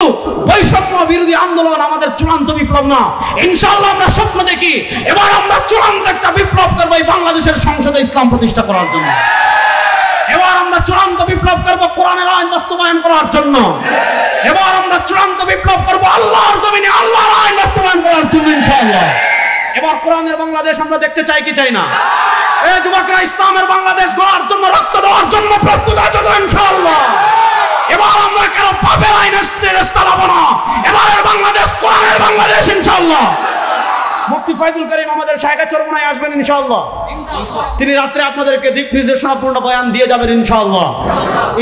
বৈষম্য বিরোধী আন্দোলন আমাদের চূড়ান্ত বিপ্লব না। ইনশাআল্লাহ আমরা স্বপ্ন দেখি এবার আমরা চূড়ান্ত একটা বিপ্লব করব এই বাংলাদেশের সংসদে ইসলাম প্রতিষ্ঠা করার জন্য। এবার আমরা চূড়ান্ত বিপ্লব করব কোরআনের আইন বাস্তবায়ন করার জন্য। এবার আমরা চূড়ান্ত বিপ্লব করব আল্লাহর জমিনে আল্লাহর আইন বাস্তবায়ন করার জন্য ইনশাআল্লাহ। এবার কোরআনের বাংলাদেশ আমরা দেখতে চাই কি চাই না? এই যুবকরা ইসলামের বাংলাদেশ গড়ার জন্য রক্ত দেওয়ার জন্য প্রস্তুত আছে তো ইনশাআল্লাহ? এবার আমরা কেন পাপের আইনের চালাবো না। এবারের বাংলাদেশ কোরআনের বাংলাদেশ ইনশাআল্লাহ। মুফতি ফায়দুল করিম আমাদের শায়খা চরমনায় আসবেন ইনশাআল্লাহ। তিনি রাত্রে আপনাদেরকে দিক নির্দেশনাপূর্ণ বয়ান দিয়ে যাবেন ইনশাআল্লাহ।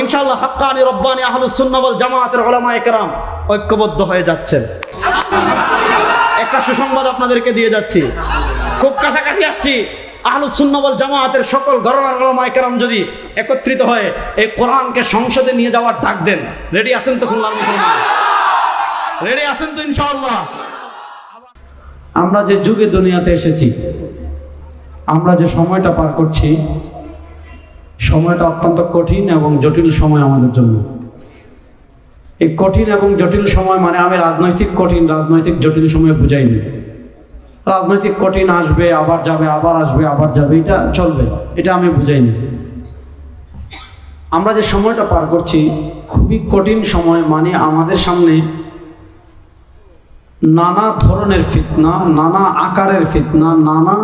ইনশাআল্লাহ হাক্কানি রব্বানি আহলুস সুন্নাহ ওয়াল জামাতের উলামায়ে কেরাম ঐক্যবদ্ধ হয়ে যাচ্ছেন। একটা সুসংবাদ আপনাদেরকে দিয়ে যাচ্ছি, খুব কাছাকাছি আসছি। আহলুস সুন্নাহ ওয়াল জামাতের সকল ঘরানার উলামায়ে কেরাম যদি একত্রিত হয়ে এই কোরআনকে সংসদে নিয়ে যাওয়ার ডাক দেন, রেডি আছেন তো? খুলনার মুসলমান রেডি আছেন তো ইনশাআল্লাহ? আমরা যে যুগে দুনিয়াতে এসেছি, আমরা যে সময়টা পার করছি, সময়টা অত্যন্ত কঠিন এবং জটিল সময় আমাদের জন্য। এই কঠিন এবং জটিল সময় মানে আমি রাজনৈতিক কঠিন রাজনৈতিক জটিল সময় বুঝাইনি। রাজনৈতিক কঠিন আসবে আবার যাবে, আবার আসবে আবার যাবে, এটা চলবে, এটা আমি বুঝাইনি। আমরা যে সময়টা পার করছি খুবই কঠিন সময়, মানে আমাদের সামনে নানা ধরনের ফিতনা, নানা আকারের ফিতনা, নানা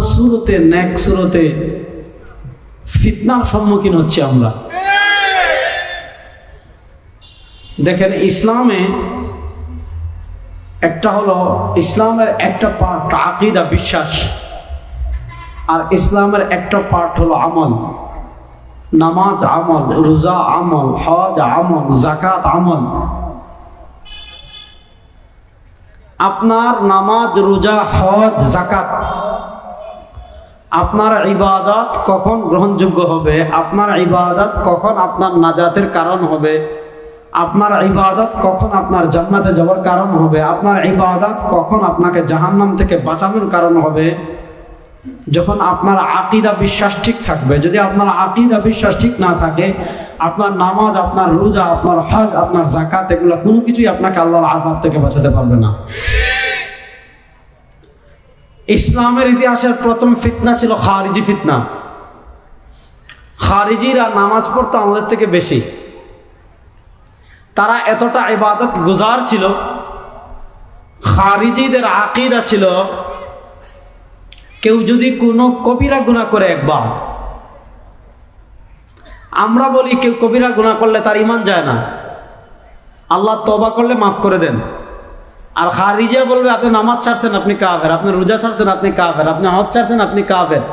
সুরতে নেক সুরতে ফিতনার সম্মুখীন হচ্ছে আমরা। দেখেন, ইসলামে একটা হলো ইসলামের একটা পার্ট আকীদা বিশ্বাস, আর ইসলামের একটা পার্ট হলো আমল। নামাজ আমল, রোজা আমল, হজ আমল, যাকাত আমল। আপনার নামাজ, রোজা, হজ, যাকাত, আপনার ইবাদত কখন গ্রহণযোগ্য হবে, আপনার ইবাদত কখন আপনার নাজাতের কারণ হবে, আপনার ইবাদত কখন আপনার জান্নাতে যাওয়ার কারণ হবে, আপনার ইবাদত কখন আপনাকে জাহান্নাম থেকে বাঁচানোর কারণ হবে, যখন আপনার আকীদা বিশ্বাস ঠিক থাকবে। যদি আপনার আকীদা বিশ্বাস ঠিক না থাকে, আপনার নামাজ, আপনার রোজা, আপনার হজ, আপনার যাকাত, এগুলো কোনো কিছুই আপনাকে আল্লাহর আযাব থেকে বাঁচাতে পারবে না। ইসলামের ইতিহাসের প্রথম ফিতনা ছিল খারিজি ফিতনা। খারিজিরা নামাজ পড়তো আমাদের থেকে বেশি। তারা এতটা ইবাদত গুজার ছিল। খারিজিদের আকীদা ছিল কেউ যদি কোনো কবিরা গুনাহ করে একবার, আমরা বলি কেউ কবিরা গুনাহ করলে তার ঈমান যায় না, আল্লাহ তওবা করলে মাফ করে দেন। আর খারিজিয়া বলবে আপনি নামাজ ছাড়ছেন আপনি কাফের, আপনি রোজা ছাড়ছেন আপনি কাফের, আপনি হজ ছাড়ছেন আপনি কাফের,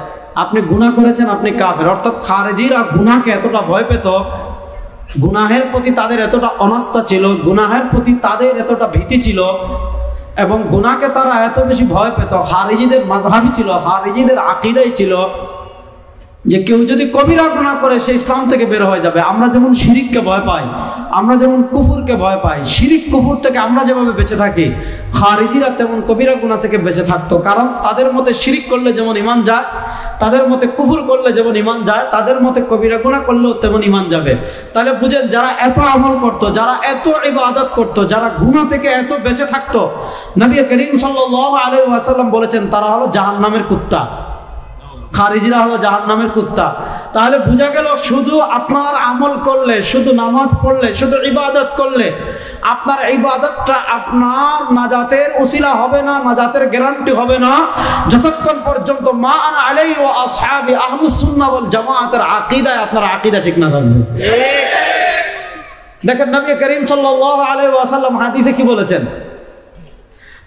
আপনি গুনাহ করেছেন আপনি কাফের। অর্থাৎ খারিজিরা গুনাহকে এতটা ভয় পেত, গুনাহের প্রতি তাদের এতটা অনাস্থা ছিল, গুনাহের প্রতি তাদের এতটা ভীতি ছিল, এবং গুনাহকে তারা এত বেশি ভয় পেত। খারিজিদের মাযহাবই ছিল, খারিজিদের আকীদাই ছিল যে কেউ যদি কবিরা গুনাহ করে সে ইসলাম থেকে বের হয়ে যাবে। আমরা যেমন শিরিককে ভয় পাই, আমরা যেমন কুফুরকে ভয় পাই, শিরিক কুফুর থেকে আমরা যেভাবে বেঁচে থাকি, খারিজিরা তেমন কবিরা গুনাহ থেকে বেঁচে থাকতো। কারণ তাদের মতে শিরিক করলে যেমন ঈমান যায়, তাদের মতে কুফুর করলে যেমন ঈমান যায়, তাদের মতে কবিরা গুনাহ করলেও তেমন ঈমান যাবে। তাহলে বুঝেন, যারা এত আমল করত, যারা এত ইবাদত করত, যারা গুনাহ থেকে এত বেঁচে থাকতো, নবী করিম সাল্লাল্লাহু আলাইহি ওয়াসাল্লাম বলেছেন তারা হলো জাহান্নামের কুত্তা। খারিজিরা হলো জাহান্নামের কুত্তা। তাহলে বোঝা গেল, শুধু আপনার আমল করলে, শুধু নামাজ পড়লে, শুধু ইবাদত করলে আপনার ইবাদতটা আপনার নাজাতের উসিলা হবে না, নাজাতের গ্যারান্টি হবে না, যতক্ষণ পর্যন্ত মা আনা আলাইহি ওয়া আসহাবি আহলুস সুন্নাহ ওয়াল জামাতের আকীদায় আপনার আকীদা ঠিক না থাকবে। দেখেন, নবী করিম সাল্লাল্লাহু আলাইহি ওয়াসাল্লাম হাদিসে কি বলেছেন?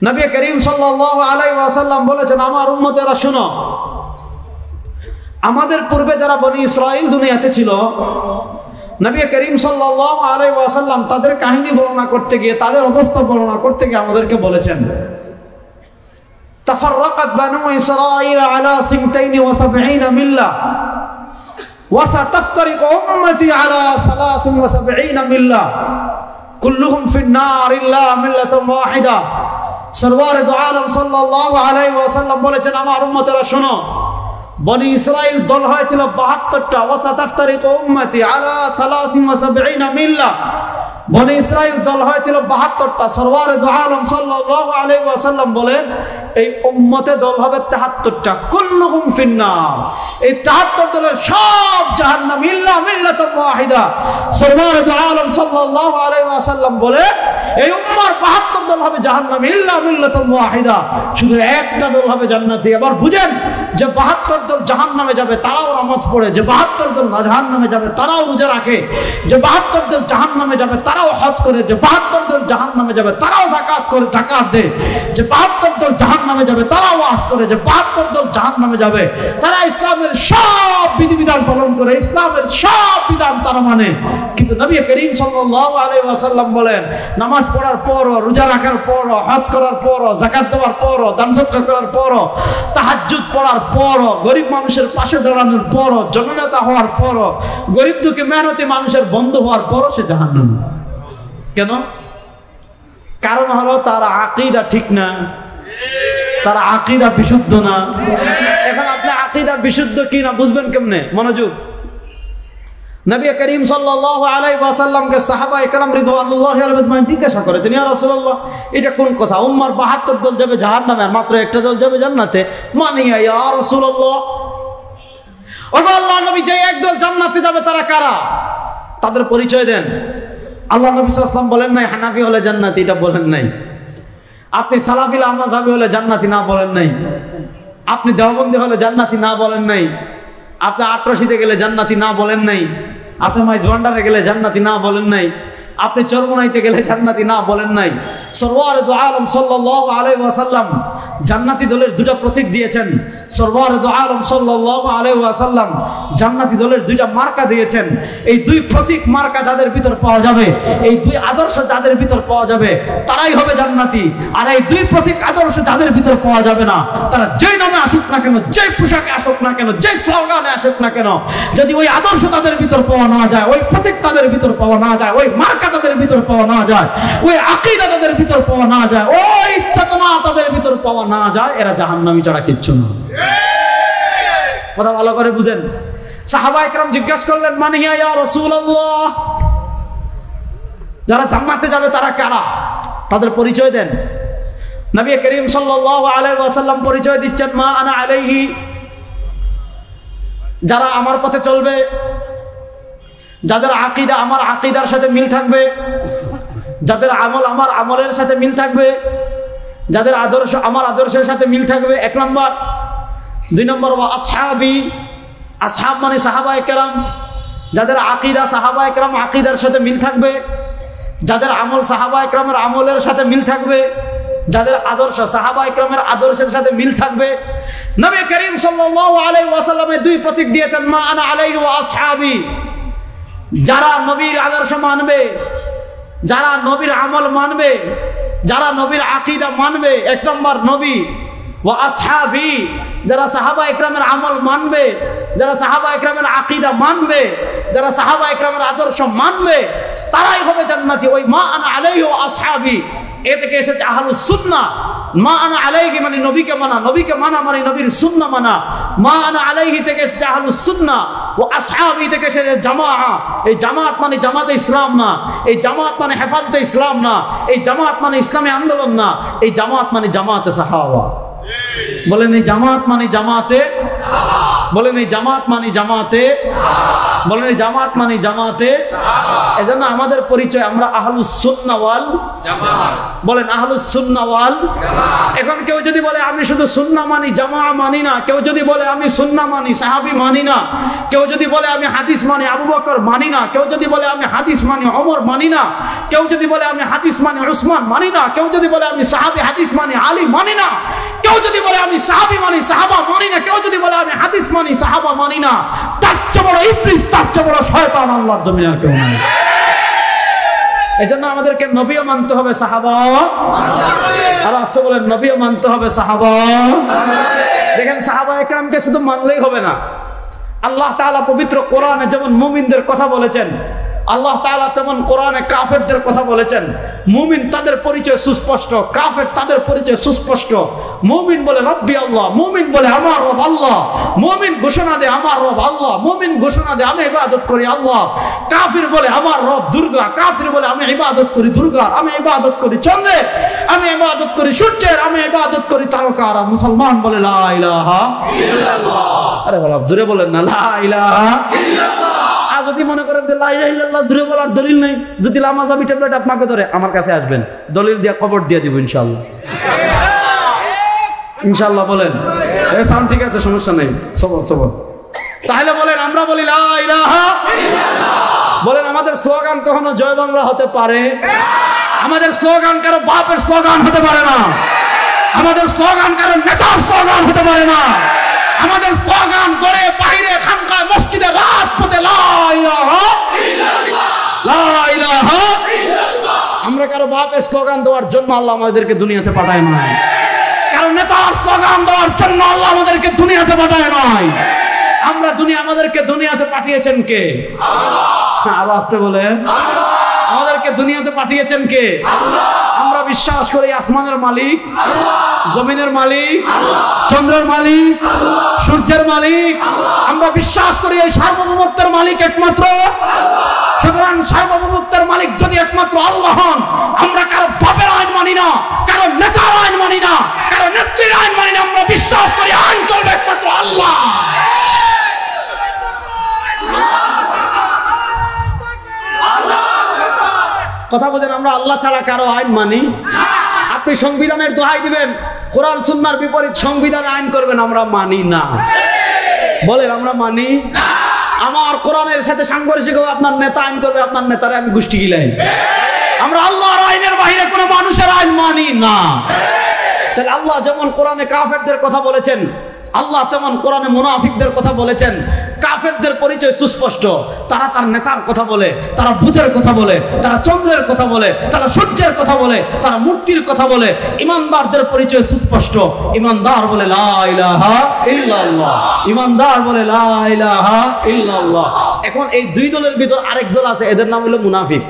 নবী করিম সাল্লাল্লাহু আলাইহি ওয়াসাল্লাম বলেছেন, আমার উম্মতেরা শুনো, আমাদের পূর্বে যারা বনি ইসরাইল দুনিয়াতে ছিল, নবী করিম সাল্লাল্লাহু আলাইহি ওয়াসাল্লাম তাদের কাহিনী বর্ণনা করতে গিয়ে, তাদের অবস্থা বর্ণনা করতে গিয়ে আমাদেরকে বলেছেন, তাফাররাকাত বানু ইসরাইল আলা 72 মিল্লাহ ওয়া সাতাফতারিকু উম্মতি আলা 73 মিল্লাহ কুল্লুহুম ফিন নার ইল্লা মিল্লাতুন ওয়াহিদা। সরওয়ারে দু আলম সাল্লাল্লাহু আলাইহি ওয়াসাল্লাম বলেছেন, আমার উম্মতেরা শোনো, বনি ইসরাইল দল হয়েছিল 72টা, ওয়াসাতাফতারিকু উম্মতি আলা 73 মিল্লাহ, বনি ইসরাইল দল হয়েছিল 72টা। সরওয়ারে দু আলম সাল্লাল্লাহু আলাইহি ওয়াসাল্লাম বলেন এই উম্মতে দল হবে 73টা, কুল্লুহুম ফিন্নার। এই 73 দলের সব জাহান্নাম ইল্লা মিল্লাতুন ওয়াহিদা। সরওয়ারে দু আলম সাল্লাল্লাহু আলাইহি ওয়াসাল্লাম বলে এই উম্মার 72 দল হবে জাহান্নাম ইল্লা মিল্লাতুন ওয়াহিদা, শুধু একটা দল হবে জান্নাতি। এবার বুঝেন যে 72 দল জাহান্নামে যাবে তারাও নামাজ পড়ে, যে 72 দল জাহান্নামে যাবে তারাও রোজা রাখে, যে 72 দল জাহান্নামে যাবে তারাও হজ করে, যে 72 দল জাহান্নামে যাবে তারাও যাকাত করে যাকাত দেয়, যে 72 দল জাহান্নামে যাবে তারাও ওয়াজ করে, যে 72 দল জাহান্নামে যাবে তারা ইসলামের সব বিধিবিধান পালন করে, ইসলামের সব বিধান তারা মানে। কিন্তু নবী করিম সাল্লাল্লাহু আলাইহি ওয়াসাল্লাম বলেন নামাজ পড়ার পর, রোজা রাখার পর, হজ করার পর, যাকাত দেওয়ার পর, দান সদকা করার পর, তাহাজ্জুদ পড়ার পর, গরিব মানুষের পাশে দাঁড়ানোর পর, জননেতা হওয়ার পর, গরিব দুঃখী মেহনতি মানুষের বন্ধু হওয়ার পর সে জাহান্নামী। কেন? কারণ হলো তার আকীদা ঠিক না, তার আকীদা বিশুদ্ধ না। এখন আপনি আকীদা বিশুদ্ধ কি না বুঝবেন কেমনে? মনোযোগ। নবী করিম সাল্লাল্লাহু আলাইহি ওয়াসাল্লামকে সাহাবায়ে কেরাম রিদওয়ানুল্লাহি আলাইহিম জিজ্ঞাসা করেছেন, ইয়া রাসূলুল্লাহ এটা কোন কথা? উম্মার 72 দল যাবে জাহান্নামে আর মাত্র একটা দল যাবে জান্নাতে, মানিয়া ইয়া রাসূলুল্লাহ। ওগো আল্লাহর নবী, যে একদল জান্নাতে যাবে তারা কারা? তাদের পরিচয় দেন। আল্লাহ নবী সাল্লাল্লাহু আলাইহি ওয়াসাল্লাম বলেন নাই হানাফি হলে জান্নাতি, এটা বলেন নাই। আপনি সালাফি মাযহাবি হলে জান্নাতি না বলেন নাই। আপনি দেওবন্দি হলে জান্নাতি না বলেন নাই। আপনি আটরাশিতে গেলে জান্নাতি না বলেন নাই। আপনি মাইজ ভান্ডারে গেলে জান্নাতি না বলেন নাই। আপনি চরমনাইতে গেলে জান্নাতি না বলেন নাই। সরওয়ারে দু আলম সাল্লাল্লাহু আলাইহি ওয়াসাল্লাম জান্নাতি দলের দুটো প্রতীক দিয়েছেন। সরওয়ারে দু আলম সাল্লাল্লাহু আলাইহি ওয়াসাল্লাম জান্নাতি দলের দুইটা মার্কা দিয়েছেন। এই দুই প্রতীক মার্কা যাদের ভিতর পাওয়া যাবে, এই দুই আদর্শ যাদের ভিতর পাওয়া যাবে তারাই হবে জান্নাতি। আর এই দুই প্রতীক আদর্শ যাদের ভিতর পাওয়া যাবে না, তারা যেই নামে আসুক না কেন, যেই পোশাকে আসুক না কেন, যেই স্লোগানে আসুক না কেন, যদি ওই আদর্শ তাদের ভিতর পাওয়া না যায়, ওই প্রতীক তাদের ভিতর পাওয়া না যায়, ওই মার্কা তাদের ভিতর পাওয়া না যায়, ওই আকীদা তাদের ভিতর পাওয়া না যায়, ওই চেতনা তাদের ভিতর পাওয়া না যায়, এরা জাহান্নামী ছাড়া কিচ্ছু না। কথা ভালো করে বুঝেন। সাহাবায়ে কেরাম জিজ্ঞাসা করলেন, মান হিয়া ইয়া রাসূলুল্লাহ, যারা জান্নাতে যাবে তারা কারা? তাদের পরিচয় দেন। নবী করিম সাল্লাল্লাহু আলাইহি ওয়াসাল্লাম পরিচয় দিচ্ছেন, মা আনা আলাইহি, যারা আমার পথে চলবে, যাদের আকীদা আমার আকীদার সাথে মিল থাকবে, যাদের আমল আমার আমলের সাথে মিল থাকবে, যাদের আদর্শ আমার আদর্শের সাথে মিল থাকবে, 1 নম্বর। 2 নম্বর ওয়া আসহাবি, আসহাব মানে সাহাবায়ে কেরাম, যাদের আকীদা সাহাবায়ে কেরাম আকীদার সাথে মিল থাকবে, যাদের আমল সাহাবায়ে কেরামের আমলের সাথে মিল থাকবে, যাদের আদর্শ সাহাবায়ে কেরামের আদর্শের সাথে মিল থাকবে। নবী করিম সাল্লাল্লাহু আলাইহি ওয়াসাল্লামের দুই প্রতীক দিয়েছেন, মা আনা আলাইহি ওয়া আসহাবি, যারা নবীর আদর্শ মানবে, যারা নবীর আমল মানবে, যারা নবীর আকীদা মানবে, 1 নম্বর নবী। ওয়া আসহাবি, যারা সাহাবায়ে কেরামের আমল মানবে, যারা সাহাবায়ে কেরামের আকীদা মানবে, যারা সাহাবায়ে কেরামের আদর্শ মানবে, তারাই হবে জান্নাতি। ওই মা আনা আলাইহি ওয়া আসহাবি এ থেকে এসেছে আহলুস সুন্নাহ। মা আনা আলাইহি মানে নবীকে মানা, নবীকে মানা মানে নবীর সুন্নাহ মানা। মা আনা আলাইহি থেকে এসেছে আহলুস সুন্নাহ, ও আসহাবি থেকে এসেছে জামাআ। এই জামাত মানে জামাতে ইসলাম না, এই জামাত মানে হেফাজতে ইসলাম না, এই জামাত মানে ইসলামী আন্দোলন না, এই জামাত মানে জামাতে সাহাবা। বলেন এই জামাত মানে জামাতে, বলেন এই জামাত মানে জামাতে, বলেন এই জামাত মানে জামাতে। এজন্য আমাদের পরিচয়, আমরা আহলুস সুন্নাহ ওয়াল জামাত। বলেন আহলুস সুন্নাহ ওয়াল জামাত। এখন কেউ যদি বলে আমি শুধু সুন্নাহ মানি জামাআ মানি না, কেউ যদি বলে আমি সুন্নাহ মানি সাহাবী মানি না, কেউ যদি বলে আমি হাদিস মানি আবু বকর মানি না, কেউ যদি বলে আমি হাদিস মানি ওমর মানি না, কেউ যদি বলে আমি হাদিস মানি উসমান মানি না, কেউ যদি বলে আমি সাহাবী হাদিস মানি আলী মানি না, কেউ যদি বলে আমি সাহাবী মানি সাহাবা মানি না, কেউ যদি বলে আমি হাদিস মানি সাহাবা মানি না, তার চেয়ে বড় ইবলিস, তার চেয়ে বড় শয়তান আল্লাহর জমিনে আর কেউ নাই। এজন্য আমাদেরকে নবীও মানতে হবে, সাহাবা আর আসতে বলেন নবীও মানতে হবে, সাহাবা। দেখেন সাহাবায়ে কেরামকে শুধু মানলেই হবে না। আল্লাহ তাআলা পবিত্র কোরআনে যেমন মুমিনদের কথা বলেছেন, আল্লাহ তাআলা তেমন কোরআনে কাফেরদের কথা বলেছেন। মুমিন তাদের পরিচয় সুস্পষ্ট, কাফের তাদের পরিচয় সুস্পষ্ট। মুমিন বলে রব্বি আল্লাহ, মুমিন বলে আমার রব আল্লাহ, মুমিন ঘোষণা দেয় আমার রব আল্লাহ, মুমিন ঘোষণা দেয় আমি ইবাদত করি আল্লাহ। কাফির বলে আমার রব দুর্গা, কাফির বলে আমি ইবাদত করি দুর্গার, আমি ইবাদত করি চন্দ্রের, আমি ইবাদত করি সূর্যের, আমি ইবাদত করি তারকার। আর মুসলমান বলে লা ইলাহা ইল্লাল্লাহ। আরে বাবা জোরে বলেন না লা ইলাহা ইল্লাল্লাহ। আর যদি মনে করেন যে লা ইলাহা ইল্লাল্লাহ জোরে বলার দলিল নেই, যদি লামাজাবি ট্যাবলেট আপনাকে ধরে আমার কাছে আসবেন, দলিল দিয়ে কবর দিয়ে দিব ইনশাআল্লাহ। ইনশাআল্লাহ বলেন এই সাউন্ড ঠিক আছে, সমস্যা নেই, সবর সবর। তাহলে বলেন আমরা বলি লা ইলাহা ইল্লাল্লাহ। বলেন আমাদের স্লোগান কখনো জয় বাংলা হতে পারে? আমাদের স্লোগান কারো বাপের স্লোগান হতে পারে না, আমাদের স্লোগান কারো নেতার স্লোগান হতে পারে না, আমাদের স্লোগান করে বাইরে খানকায় মসজিদে রাজপথে লা ইলাহা ইল্লাল্লাহ, লা ইলাহা ইল্লাল্লাহ। আমরা কারো বাপের স্লোগান দেওয়ার জন্য আল্লাহ আমাদেরকে দুনিয়াতে পাঠায় নাই, কারো নেতার স্লোগান দেওয়ার জন্য আল্লাহ আমাদেরকে দুনিয়াতে পাঠায় নাই। আমরা আমাদেরকে দুনিয়াতে পাঠিয়েছেন কে? আল্লাহ। আবার আসতে বলে আমাদেরকে দুনিয়াতে পাঠিয়েছেন কে? আল্লাহ। আমরা বিশ্বাস করি আসমানের মালিক আল্লাহ, জমিনের মালিক আল্লাহ, চন্দ্রের মালিক আল্লাহ, সূর্যের মালিক আল্লাহ। আমরা বিশ্বাস করি এই সার্বভৌমত্বের মালিক একমাত্র আল্লাহ। সুতরাং সার্বভৌমত্বের মালিক যদি একমাত্র আল্লাহ হন, আমরা কারো বাপের আইন মানি না, কারো নেতার আইন মানি না, কারো নেত্রীর আইন মানি না। আমরা বিশ্বাস করি আইন চলবে একমাত্র আল্লাহ। কথা বলেন আমরা আল্লাহ ছাড়া কারো আইন মানি? আপনি সংবিধানের দোহাই দিবেন, কোরআন সুন্নাহর বিপরীত সংবিধান আইন করবেন, আমরা মানি না। বলেন আমরা মানি না। আমার কোরআনের সাথে সাংঘর্ষিক হবে আপনার নেতা আইন করবে, আপনার নেতারে আমি গোষ্ঠী গিলাই। আমরা আল্লাহর আইনের বাইরে কোনো মানুষের আইন মানি না। তাহলে আল্লাহ যেমন কোরআনে কাফেরদের কথা বলেছেন, আল্লাহ তেমন কোরআনে মুনাফিকদের কথা বলেছেন। কাফেরদের পরিচয় সুস্পষ্ট, তারা তার নেতার কথা বলে, তারা বুধের কথা বলে, তারা চন্দ্রের কথা বলে, তারা সূর্যের কথা বলে, তারা মূর্তির কথা বলে। ইমানদারদের পরিচয় সুস্পষ্ট, ইমানদার বলে লা ইলাহা ইল্লাল্লাহ, ইমানদার বলে লা ইলাহা ইল্লাল্লাহ। এখন এই দুই দলের ভিতর আরেক দল আছে, এদের নাম হলো মুনাফিক।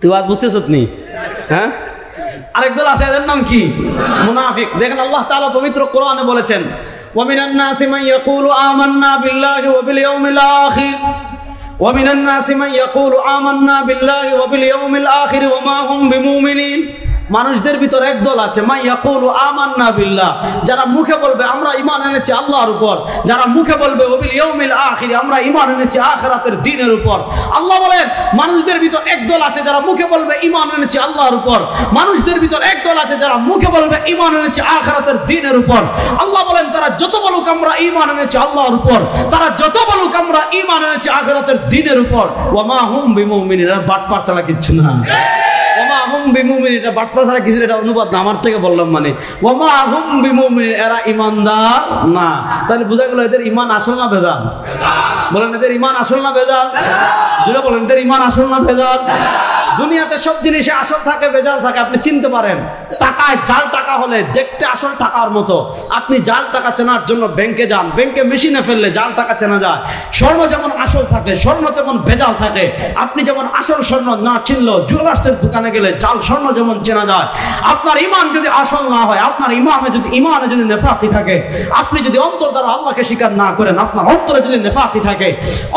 তুই আজ বুঝতেছ নি? হ্যাঁ, আরেক দল আছে, এদের নাম কি? মুনাফিক। দেখেন আল্লাহ তাআলা পবিত্র কোরআনে বলেছেন ওয়া মিনান নাসি মান ইয়াকুলু আমান্না বিল্লাহি ওয়া বিল ইয়াউমিল আখির ওয়া মিনান নাসি মান ইয়াকুলু আমান্না বিল্লাহি ওয়া বিল ইয়াউমিল আখির ওয়া মা হুম বিমুমিনিন। মানুষদের ভিতর একদল আছে মান ইয়াকুলু আমান্না বিল্লাহ, যারা মুখে বলবে আমরা ঈমান এনেছি আল্লাহর উপর, যারা মুখে বলবে ওয়া বিল ইয়াউমিল আখির, আমরা ঈমান এনেছি আখিরাতের দিনের উপর। আল্লাহ বলেন মানুষদের ভিতর একদল আছে যারা মুখে বলবে ঈমান এনেছি আল্লাহর উপর, মানুষদের ভিতর একদল আছে যারা মুখে বলবে ঈমান এনেছি আখিরাতের দিনের উপর। আল্লাহ বলেন তারা যত বলুক আমরা ঈমান এনেছি আল্লাহর উপর, তারা যত বলুক আমরা ঈমান এনেছি আখিরাতের দিনের উপর, ওয়া মা হুম বিমুমিনিন, বাটপার ছাড়া কিচ্ছু না। ওমা হুম বিমুমিন, এটা বাটপা ছাড়া কিছু, এটা অনুবাদ না আমার থেকে বললাম। মানে ওমা হুম বিমুমিন, এরা ইমানদার না। তাহলে বোঝা গেল এদের ইমান আসল না বেজাল? বলেন এদের ইমান আসল না বেজাল? জুড়ে বলেন এদের ইমান আসল না বেজাল? দুনিয়াতে সব জিনিসে আসল থাকে বেজাল থাকে, আপনি চিনতে পারেন। টাকায় জাল টাকা হলে দেখতে আসল টাকার মতো, আপনি জাল টাকা চেনার জন্য ব্যাংকে যান, ব্যাংকে মেশিনে ফেললে জাল টাকা চেনা যায়। স্বর্ণ যেমন আসল থাকে, স্বর্ণ তেমন ভেজাল থাকে। আপনি যেমন আসল স্বর্ণ না চিনলেও জুয়েলার্সের দোকানে গেলে জাল স্বর্ণ যেমন চেনা যায়। আপনার ইমান যদি আসল না হয়, আপনার ইমানে যদি নেফাকি থাকে, আপনি যদি অন্তর দ্বারা আল্লাহকে স্বীকার না করেন, আপনার অন্তরে যদি নেফাকি থাকে,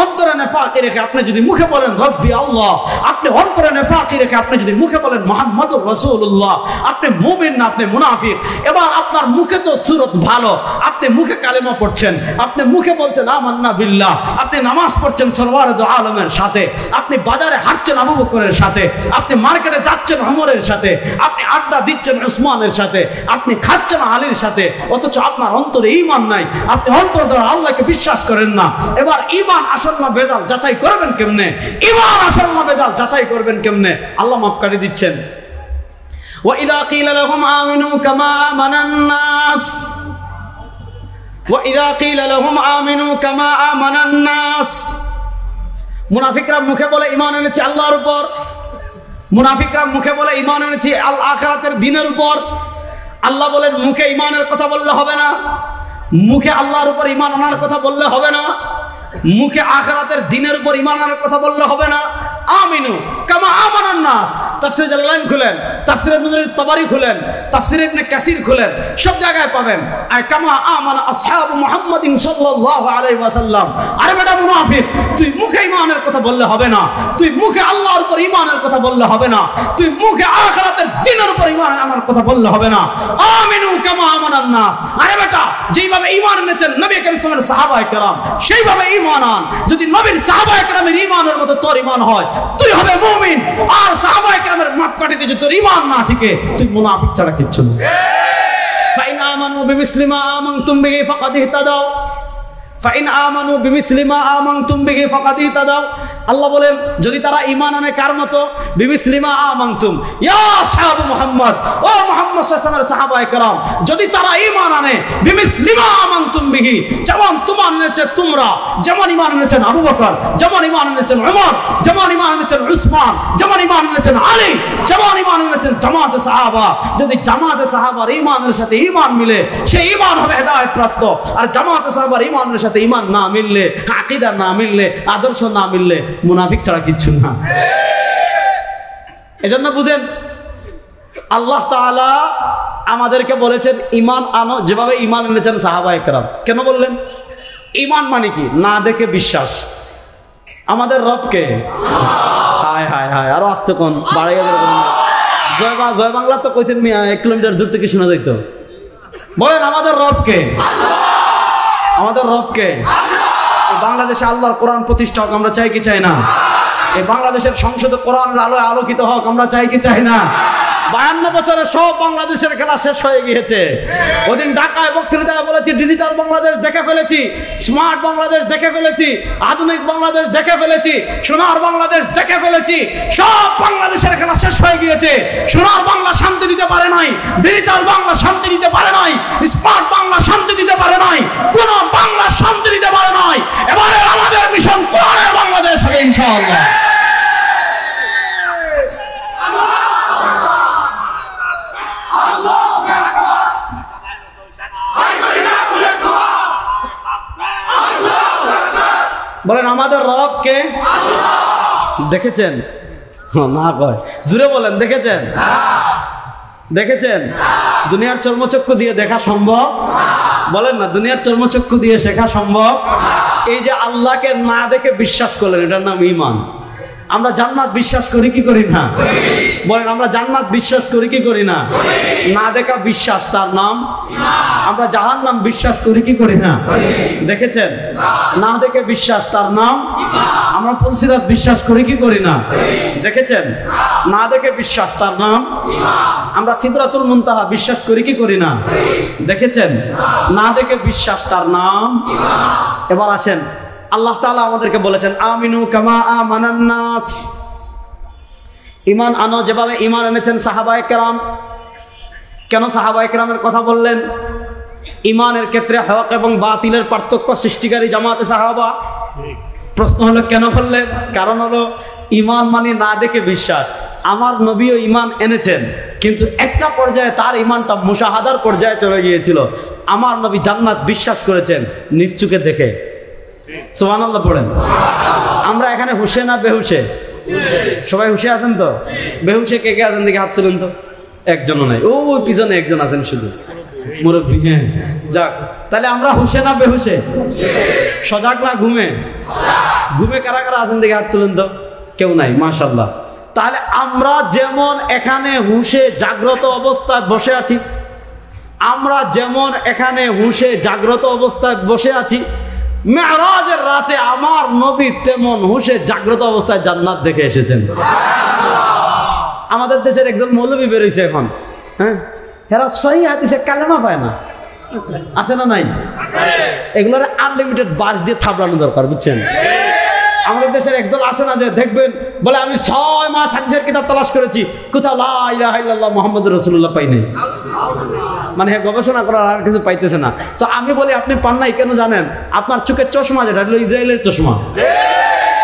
অন্তরে নেফাকি রেখে আপনি যদি মুখে বলেন রব্বি আল্লাহ, আপনি অন্তরে নেফাকি রেখে আপনি যদি মুখে বলেন মুহাম্মাদুর রাসূলুল্লাহ, আপনি মুমিন না, আপনি মুনাফিক। এবার আপনার মুখে তো সুরত ভালো, আপনি মুখে কালেমা পড়ছেন, আপনি মুখে বলছেন আমান্না বিল্লাহ, আপনি নামাজ পড়ছেন সরওয়ারে দু আলমের সাথে, আপনি বাজারে হাঁটছেন আবু বকরের সাথে, আপনি মার্কেটে যাচ্ছেন ওমরের সাথে, আপনি আড্ডা দিচ্ছেন উসমানের সাথে, আপনি খাচ্ছেন আলীর সাথে, অথচ আপনার অন্তরে ঈমান নাই, আপনি অন্তর দ্বারা আল্লাহকে বিশ্বাস করেন না। এবার ঈমান আসল না বেজাল যাচাই করবেন কেমনে? ঈমান আসল না বেজাল যাচাই করবেন কেমনে? আল্লাহ মাফ করে দিচ্ছেন ওয়া ইযা কিলা লাহুম আমিনু কামা আমানান নাস, ওয়া ইযা কিলা লাহুম আমিনু কামা আমানান নাস। মুনাফিকরা মুখে বলে ঈমান এনেছি আল্লাহর উপর, মুনাফিকরা মুখে বলে ঈমান এনেছি আখিরাতের দিনের উপর। আল্লাহ বলেন মুখে ঈমানের কথা বললে হবে না, মুখে আল্লাহর উপর ঈমান আনার কথা বললে হবে না। মুখে আখিরাতের দিনের উপর ঈমান আনার কথা বললে হবে না। আমিনু কামা আমানান নাস, তাফসীর জালালাইন খুলেন, তাফসীর ইবনে তাবারি খুলেন, তাফসীর ইবনে কাসির খুলেন, সব জায়গায় পাবেন আর কামা আমানা আসহাবু মুহাম্মাদিন সাল্লাল্লাহু আলাইহি ওয়াসাল্লাম। আরে বেটা মুনাফিক, তুই মুখে ঈমানের কথা বললে হবে না, তুই মুখে আল্লাহর উপর ঈমানের কথা বললে হবে না, তুই মুখে আখিরাতের দিনের উপর ঈমান আনার কথা বললে হবে না। আমিনু কামা আমানান নাস, আরে বেটা যেইভাবে ঈমান এনেছেন নবী কারীম সাল্লাল্লাহু আলাইহি ওয়াসাল্লামের সাহাবায়ে কেরাম, সেইভাবে ঈমান আন। যদি নবীর সাহাবায়ে কেরামের ঈমানের মতো তোর ঈমান হয়, তুই হবে মুমিন। আর সাহাবায়ে কেরামের মাপকাঠিতে যদি তোর ঈমান না ঠিকে, তুই মুনাফিক ছাড়া কিচ্ছু না। ফাইন আমানু বিমিসলি মা আমানতুম বিহি ফাকাদ ইহতাদাও, ফাইন আমানু বিমিসলি মা আমানতুম বিহি ফাকাদ ইহতাদাও। আল্লাহ বলেন যদি তারা ঈমান আনে কার মতো, বিমিসলি মা আমানতুম, ইয়া আসহাবু মুহাম্মদ, ও মুহাম্মদ সাল্লাল্লাহু আলাইহি ওয়াসাল্লামের সাহাবায়ে কেরাম, যদি তারা ঈমান আনে বিমিসলি মা আমানতুম বিহি, যেমন তোমার এনেছে তোমরা, যেমন ঈমান এনেছেন আবু বকর, যেমন ঈমান এনেছেন ওমর, যেমন ঈমান এনেছেন উসমান, যেমন ঈমান এনেছেন আলী, যেমন ঈমান এনেছেন জামাতে সাহাবা। যদি জামাতে সাহাবার ঈমানের সাথে ঈমান মিলে, সেই ঈমান হবে হেদায়েত প্রাপ্ত। আর জামাতে সাহাবার ঈমানের সাথে ঈমান না মিললে, আকীদা না মিললে, আদর্শ না মিললে, মুনাফিক ছাড়া কিচ্ছু না। এজন্য বুঝেন, আল্লাহ তাআলা আমাদেরকে বলেছেন ঈমান আনো, যেভাবে ঈমান এনেছেন সাহাবায়ে কেরাম। কেন বললেন? ঈমান মানে কি? না দেখে বিশ্বাস। আমাদের রবকে, হায় হায় হায়, আরো আসতে কোন বাড়াইয়া জয় বাংলা তো কইতেন 1 কিলোমিটার দূর থেকে শোনা যাইতো। বলেন আমাদের রবকে, আমাদের রবকে। বাংলাদেশে আল্লাহর কোরআন প্রতিষ্ঠা হোক, আমরা চাই কি চাই না? এই বাংলাদেশের সংসদে কোরআনের আলোয় আলোকিত হোক, আমরা চাই কি চাই না? 52 বছরে সব বাংলাদেশের খেলা শেষ হয়ে গিয়েছে। ওদিন ঢাকায় বক্তৃতায় বলেছি ডিজিটাল বাংলাদেশ দেখে ফেলেছি, স্মার্ট বাংলাদেশ দেখে ফেলেছি, আধুনিক বাংলাদেশ দেখে ফেলেছি, সোনার বাংলাদেশ দেখে ফেলেছি। সব বাংলাদেশের খেলা শেষ হয়ে গিয়েছে। সোনার বাংলা শান্তি দিতে পারে নাই, ডিজিটাল বাংলা শান্তি দিতে পারে নাই, স্মার্ট বাংলা শান্তি দিতে পারে নাই, কোন বাংলা শান্তি দিতে পারে নাই। এবারে আমাদের মিশন কোরআনের বাংলাদেশ হবে ইনশাআল্লাহ। বলেন আমাদের রবকে দেখেছেন? না কয়, জুড়ে বলেন দেখেছেন? দেখেছেন? দুনিয়ার চর্মচক্ষু দিয়ে দেখা সম্ভব? বলেন না, দুনিয়ার চর্মচক্ষু দিয়ে শেখা সম্ভব? এই যে আল্লাহকে না দেখে বিশ্বাস করলেন, এটার নাম ঈমান। আমরা জান্নাত বিশ্বাস করি কি করি না? বলেন আমরা জান্নাত বিশ্বাস করি কি করি না? না দেখা বিশ্বাস, তার নাম। আমরা জাহান্নাম বিশ্বাস করি কি করি না? দেখেছেন? না দেখে বিশ্বাস, তার নাম। আমরা পুলসিরাত বিশ্বাস করি কি করি না? দেখেছেন? না দেখে বিশ্বাস, তার নাম। আমরা সিদরাতুল মুনতাহা বিশ্বাস করি কি করি না? দেখেছেন? না দেখে বিশ্বাস, তার নাম। এবার আসেন, আল্লাহ তাআলা আমাদেরকে বলেছেন আমিনু কামা আমানান নাস, ঈমান আনো যেভাবে ঈমান এনেছেন সাহাবায়ে কেরাম। কেন সাহাবায়ে কেরামের কথা বললেন? ঈমানের ক্ষেত্রে হক এবং বাতিলের পার্থক্য সৃষ্টিকারী জামাতে সাহাবা। প্রশ্ন হলো কেন বললেন? কারণ হলো ঈমান মানে না দেখে বিশ্বাস। আমার নবীও ঈমান এনেছেন, কিন্তু একটা পর্যায়ে তার ঈমানটা মুশাহাদার পর্যায়ে চলে গিয়েছিল। আমার নবী জান্নাত বিশ্বাস করেছেন নিজ চোখে দেখে। সুবহানাল্লাহ পড়েন। আমরা এখানে হুশে না বেহুশে? সবাই হুশে আছেন তো? বেহুশে কে কে আছেন দেখে হাত তুলেন তো। একজনও নাই, ও পিছনে একজন আছেন শুধু, মুরব্বী। হ্যাঁ, যাক, তাহলে আমরা হুশে না বেহুশে? সজাগ না ঘুমে? ঘুমে কারা কারা আছেন দেখে হাত তুলেন তো। কেউ নাই, মাশাআল্লাহ। তাহলে আমরা যেমন এখানে হুশে জাগ্রত অবস্থায় বসে আছি, আমরা যেমন এখানে হুশে জাগ্রত অবস্থায় বসে আছি, মেরাজের রাতে আমার নবী তেমন হুশে জাগ্রত অবস্থায় জান্নাত দেখে এসেছেন। আমাদের দেশের একজন মৌলবী বেরোইছে এখন, হ্যাঁ, এরা সহি হাদিসে কালেমা পায় না, আছে না নাই? এগুলোর আনলিমিটেড বাস দিয়ে থাপড়ানো দরকার, বুঝছেন? আমাদের দেশের একদল আছে না যে দেখবেন বলে আমি 6 মাস হাদিসের কিতাব তালাশ করেছি, কোথাও লা ইলাহা ইল্লাল্লাহ মুহাম্মাদুর রাসূলুল্লাহ পাই নাই। মানে গবেষণা করার আর কিছু পাইতেছে না। তো আমি বলি আপনি পান নাই কেন জানেন? আপনার চোখের চশমা যেটা হলো ইসরায়েলের চশমা,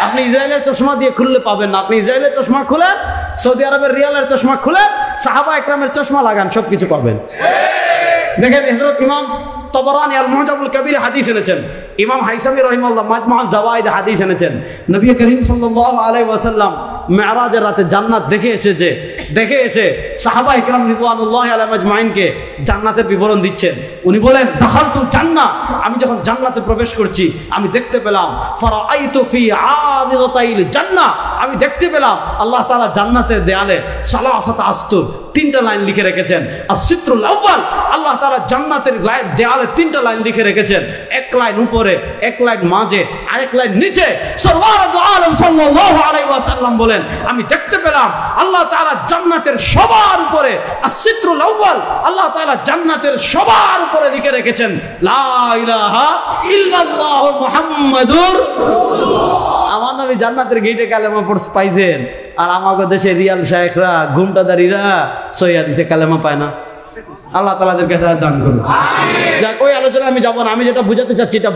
আপনি ইসরায়েলের চশমা দিয়ে খুললে পাবেন না। আপনি ইসরায়েলের চশমা খুলেন, সৌদি আরবের রিয়ালের চশমা খুলেন, সাহাবা একরামের চশমা লাগান, সবকিছু পাবেন। দেখেন হযরত ইমাম তাবরানী আল মুজাবুল কবির হাদিস এনেছেন, ইমাম হাইসামি রাহিমাহুল্লাহ মাজমুআজ জাওয়াইদ হাদিস এনেছেন, নবী করিম সাল্লাল্লাহু আলাইহি ওয়াসাল্লাম মেরাজের রাতে জান্নাত দেখে এসে সাহাবা ইকরাম রিদওয়ানুল্লাহি আলাইহিম আজমাইনকে জান্নাতের বিবরণ দিচ্ছেন। উনি বলেন, দাখালতুল জান্নাহ, আমি যখন জান্নাতে প্রবেশ করছি আমি দেখতে পেলাম ফারাআইতু ফি আরিদাতাইল জান্নাহ, আমি দেখতে পেলাম আল্লাহ তাআলা জান্নাতের দেয়ালে সালাসাতা আসতুর, 3টা লাইন লিখে রেখেছেন। আসিত্রুল আউয়াল, আল্লাহ তাআলা জান্নাতের দেয়ালে 3টা লাইন লিখে রেখেছেন, 1 লাইন উপরে, 1 লাইন মাঝে, আরেক লাইন নিচে। সরওয়ার দু আলম সাল্লাল্লাহু আলাইহি ওয়াসাল্লাম বলেন, আমি দেখতে পেলাম আল্লাহ তাআলা জান্নাতের সবার উপরে আসিত্রুল আউয়াল, আল্লাহ তাআলা জান্নাতের সবার উপরে লিখে রেখেছেন লা ইলাহা ইল্লাল্লাহু মুহাম্মাদুর রাসূলুল্লাহ। আমার নবী জান্নাতের গেটে কালেমা পাইছেন, আর আমাদের দেশে রিয়াল শায়েখরা ঘুমটাদারিরা সহি হাদিসে কালেমা পায় না। আল্লাহ তাআলাদেরকে দান করুন। যাক, ওই আলোচনা আমি যাব না। আমি যেটা বুঝাতে চাচ্ছি এটা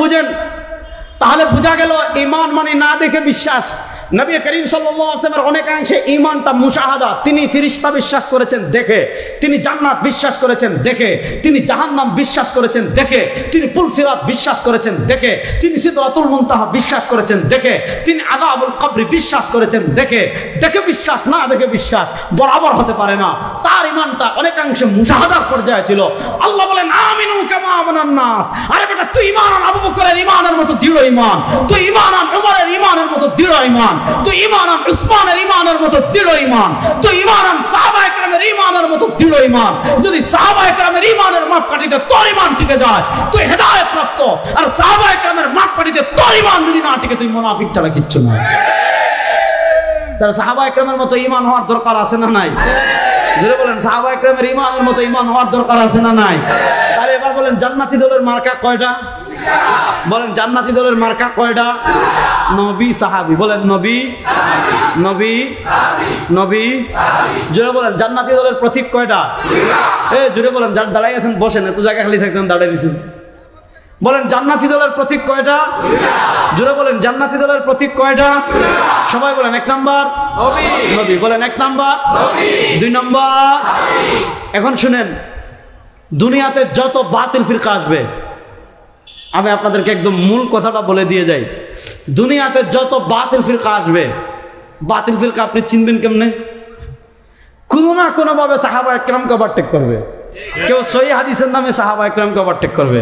বুঝেন। তাহলে বোঝা গেল ঈমান মানে না দেখে বিশ্বাস। নবী করিম সাল্লাল্লাহু আলাইহি ওয়াসাল্লামের অনেকাংশে ঈমানটা মুশাহাদা, তিনি ফেরেশতা বিশ্বাস করেছেন দেখে, তিনি জান্নাত বিশ্বাস করেছেন দেখে, তিনি জাহান্নাম বিশ্বাস করেছেন দেখে, তিনি পুলসিরাত বিশ্বাস করেছেন দেখে, তিনি সিদরাতুল মুনতাহা বিশ্বাস করেছেন দেখে, তিনি আযাবুল কবর বিশ্বাস করেছেন দেখে বিশ্বাস, না দেখে বিশ্বাস বরাবর হতে পারে না। তার ঈমানটা অনেকাংশে মুশাহাদার পর্যায়ে ছিল। আল্লাহ বলেন, আমিনু কামা আমানান নাস। আরে বেটা, তুই ঈমান আন আবু বকরের ঈমানের মতো দৃঢ় ঈমান, তুই ঈমান আন উমরের ঈমানের মতো দৃঢ় ঈমান, তুই ঈমান আন উসমানের ঈমানের মতো দৃঢ় ঈমান, তুই ঈমান আন সাহাবা ইকরামের ঈমানের মতো দৃঢ় ঈমান। যদি সাহাবা ইকরামের ঈমানের মাপকাঠিতে তোর ঈমান টিকে যায়, তুই হেদায়েত প্রাপ্ত। আর সাহাবা ইকরামের মাপকাঠিতে তোর ঈমান যদি না টিকে, তুই মুনাফিক ছাড়া কিচ্ছু না। তার সাহাবা ইকরামের মতো ঈমান হওয়ার দরকার আছে না নাই? জোরে বলেন, সাহাবা ইকরামের ঈমানের মতো ঈমান হওয়ার দরকার আছে না নাই? তাহলে এবার বলেন, জান্নাতি দলের মার্কা কয়টা? বলেন, জান্নাতি দলের মার্কা কয়টা? নবী, সাহাবী। বলেন, নবী, জোরে বলেন, জান্নাতি দলের প্রতীক কয়টা? জোরে বলেন, যার দাঁড়াই আছেন বসেন, এত জায়গা খালি থাকতেন দাঁড়াই দিয়েছেন। বলেন, জান্নাতি দলের প্রতীক কয়টা? জোরে বলেন, জান্নাতি দলের প্রতীক কয়টা? সবাই বলেন, 1 নাম্বার নবী। বলেন, 1 নাম্বার নবী। 2 নাম্বার। এখন শুনেন, দুনিয়াতে যত বাতিল ফিরকা আসবে, আমি আপনাদেরকে একদম মূল কথাটা বলে দিয়ে যাই। দুনিয়াতে যত বাতিল ফিরকা আসবে, বাতিল ফিরকা আপনি চিনবেন কেমনে? কোনো না কোনো ভাবে সাহাবা ইকরামকে ওভারটেক করবে। কেউ সহিহ হাদিসের নামে সাহাবা ইকরামকে ওভারটেক করবে,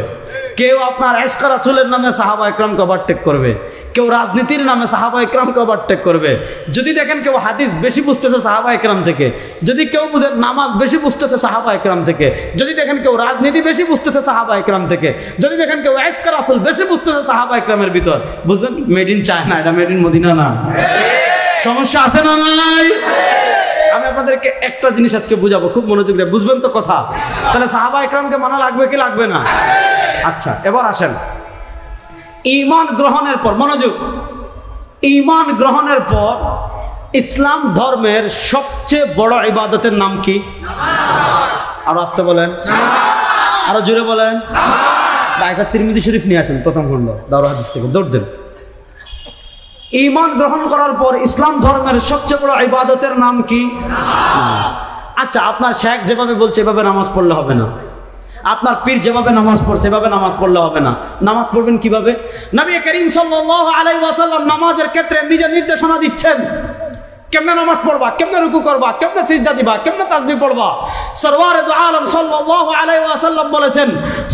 কেউ আপনার ইশক রাসূলের নামে সাহাবা ইকরামকে ওভারটেক করবে, কেউ রাজনীতির নামে সাহাবা ইকরামকে ওভারটেক করবে। যদি দেখেন কেউ হাদিস বেশি বুঝতেছে সাহাবা ইকরাম থেকে, যদি কেউ বুঝে নামাজ বেশি বুঝতেছে সাহাবা ইকরাম থেকে, যদি দেখেন কেউ রাজনীতি বেশি বুঝতেছে সাহাবা ইকরাম থেকে, যদি দেখেন কেউ ইশক রাসূল বেশি বুঝতেছে সাহাবা ইকরামের ভিতর, বুঝবেন মেড ইন চায়না, এটা মেড ইন মদিনা না। সমস্যা আছে না নাই? আমি আপনাদেরকে একটা জিনিস আজকে বুঝাবো, খুব মনোযোগ দিয়ে বুঝবেন তো কথা। তাহলে সাহাবা ইকরামকে মানা লাগবে কি লাগবে না? আচ্ছা, এবার আসেন, ঈমান গ্রহণের পর, মনোযোগ, ঈমান গ্রহণের পর ইসলাম ধর্মের সবচেয়ে বড় ইবাদতের নাম কি? আরো আসতে বলেন, আরো জোরে বলেন। তিরমিজি শরীফ নিয়ে আসেন, প্রথম খণ্ড, দাওরা হাদিস থেকে, দৌড় দেন। ঈমান গ্রহণ করার পর ইসলাম ধর্মের সবচেয়ে বড় ইবাদতের নাম কি? আচ্ছা, আপনার শেখ যেভাবে বলছে এভাবে নামাজ পড়লে হবে না, আপনার পীর যেভাবে নামাজ পড়ছে এভাবে নামাজ পড়লে হবে না। নামাজ পড়বেন কিভাবে? নবী করিম সাল্লাল্লাহু আলাইহি ওয়াসাল্লাম নামাজের ক্ষেত্রে নিজে নির্দেশনা দিচ্ছেন, কেমনে নামাজ পড়বা, কেমনে রুকু করবা, কেমনে সিজদা দিবা, কেমনে তাসবিহ পড়বা। সরওয়ারে দু আলম সাল্লাল্লাহু আলাইহি ওয়াসাল্লাম বলেছেন,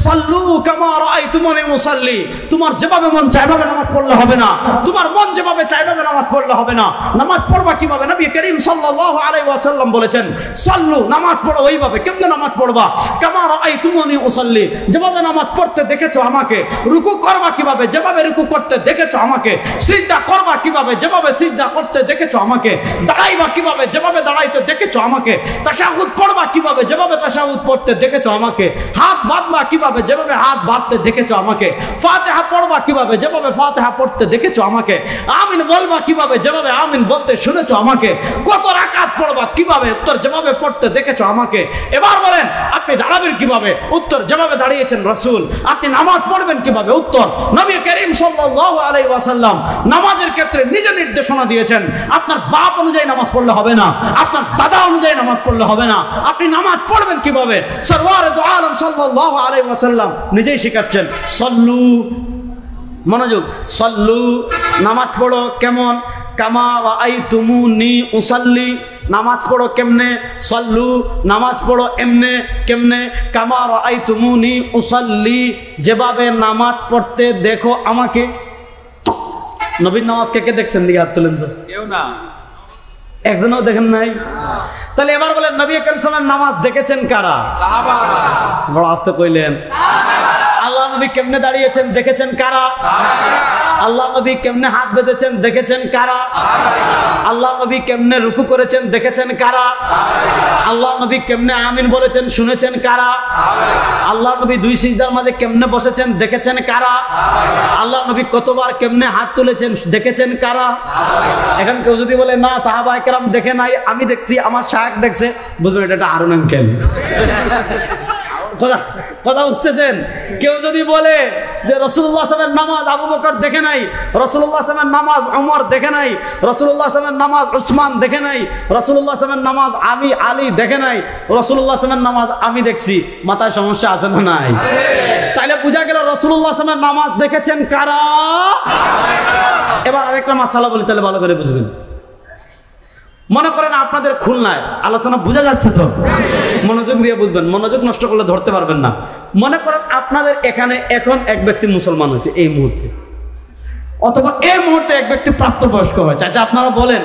সাল্লু কামা রাআইতুমুনি মুসাল্লি। তোমার যেভাবে মন চায় এভাবে নামাজ পড়লে হবে না, তোমার মন যেভাবে চায় এভাবে নামাজ পড়লে হবে না। নামাজ পড়বা কিভাবে? নবী করিম সাল্লাল্লাহু আলাইহি ওয়াসাল্লাম বলেছেন, সাল্লু, নামাজ পড়ো ওইভাবে। কেমনে নামাজ পড়বা? কামা রাআইতুমুনি মুসাল্লি, যেভাবে নামাজ পড়তে দেখেছো আমাকে। রুকু করবা কিভাবে? যেভাবে রুকু করতে দেখেছো আমাকে। সিজদা করবা কিভাবে? যেভাবে সিজদা করতে দেখেছো আমাকে। দাঁড়াইবা কিভাবে? যেভাবে দাঁড়াইতে দেখেছো আমাকে। তাশাহুদ পড়বা কিভাবে? যেভাবে তাশাহুদ পড়তে দেখেছো আমাকে। হাত বাঁধবা কিভাবে? যেভাবে হাত বাঁধতে দেখেছো আমাকে। ফাতিহা পড়বা কিভাবে? যেভাবে ফাতিহা পড়তে দেখেছো আমাকে। আমিন বলবা কিভাবে, যেভাবে আমিন বলতে শুনেছো আমাকে, কত রাকাত পড়বা কিভাবে, উত্তর যেভাবে পড়তে দেখেছো আমাকে। এবার বলেন আপনি দাঁড়াবেন কিভাবে, উত্তর যেভাবে দাঁড়িয়েছেন রাসূল। আপনি নামাজ পড়বেন কিভাবে, উত্তর নবী করিম সাল্লাল্লাহু আলাইহি ওয়াসাল্লাম নামাজের ক্ষেত্রে নিজে নির্দেশনা দিয়েছেন। আপনার বাপ অনুযায়ী নামাজ পড়লে হবে না, আপনার দাদা অনুযায়ী নামাজ পড়লে হবে না। আপনি নামাজ পড়বেন কিভাবে, সরওয়ারে দু আলম সাল্লাল্লাহু আলাইহি ওয়াসাল্লাম নিজেই শিখাচ্ছেন। সল্লু, মনোযোগ, সল্লু, নামাজ পড়ো কেমন, কামা রাআইতুমুনি উসাল্লি, নামাজ পড়ো কেমনে, সল্লু, নামাজ পড়ো এমনে কেমনে, কামা রাআইতুমুনি উসাল্লি, যেভাবে নামাজ পড়তে দেখো আমাকে। নবীর নামাজ কে কে দেখছেন, দিকে হাত তুলেন তো। কেউ না, একজনও দেখেন নাই। তাহলে এবার বলেন নবী করিম সাল্লাল্লাহু আলাইহি ওয়াসাল্লাম নামাজ দেখেছেন কারা? সাহাবারা। বড় আস্তে কইলেন। আল্লাহ নবী কেমনে দাঁড়িয়েছেন দেখেছেন কারা? সাহাবারা। আল্লাহ নবী কেমনে হাত বেঁধেছেন দেখেছেন কারা? সাহাবারা। আল্লাহ নবী কেমনে রুকু করেছেন দেখেছেন কারা? সাহাবারা। আল্লাহ নবী কেমনে আমিন বলেছেন শুনেছেন কারা? সাহাবারা। আল্লাহ নবী দুই সিজদার মাঝে কেমনে বসেছেন দেখেছেন কারা? সাহাবারা। আল্লাহ নবী কতবার কেমনে হাত তুলেছেন দেখেছেন কারা? সাহাবারা। এখন কেউ যদি বলে না সাহাবায়ে কেরাম দেখে নাই, আমি দেখছি, আমার শায়েখ দেখছে, বুঝবেন এটা আরো নাম কেন। কথা বুঝতেছেন? কেউ যদি বলে যে রাসূলুল্লাহ সাল্লাল্লাহু আলাইহি ওয়াসাল্লামের নামাজ আবু বকর দেখে নাই, রাসূলুল্লাহ সাল্লাল্লাহু আলাইহি ওয়াসাল্লামের নামাজ ওমর দেখে নাই, রাসূলুল্লাহ সাল্লাল্লাহু আলাইহি ওয়াসাল্লামের নামাজ উসমান দেখে নাই, রাসূলুল্লাহ সাল্লাল্লাহু আলাইহি ওয়াসাল্লামের নামাজ আলী দেখে নাই, রাসূলুল্লাহ সাল্লাল্লাহু আলাইহি ওয়াসাল্লামের নামাজ আমি দেখছি, মাথায় সমস্যা আছে না নাই? তাইলে বোঝা গেল রাসূলুল্লাহ সাল্লাল্লাহু আলাইহি ওয়াসাল্লামের নামাজ দেখেছেন কারা? এবার আরেকটা মাসালা বলি, তাহলে ভালো করে বুঝবেন। মনে করেন আপনাদের খুলনায়, আলোচনা বোঝা যাচ্ছে তো? মনোযোগ দিয়ে বুঝবেন, মনোযোগ নষ্ট করলে ধরতে পারবেন না। মনে করেন আপনাদের এখানে এখন এক ব্যক্তি মুসলমান হয়েছে এই মুহূর্তে, অথবা এই মুহূর্তে এক ব্যক্তি প্রাপ্তবয়স্ক হয়। চাচা আপনারা বলেন,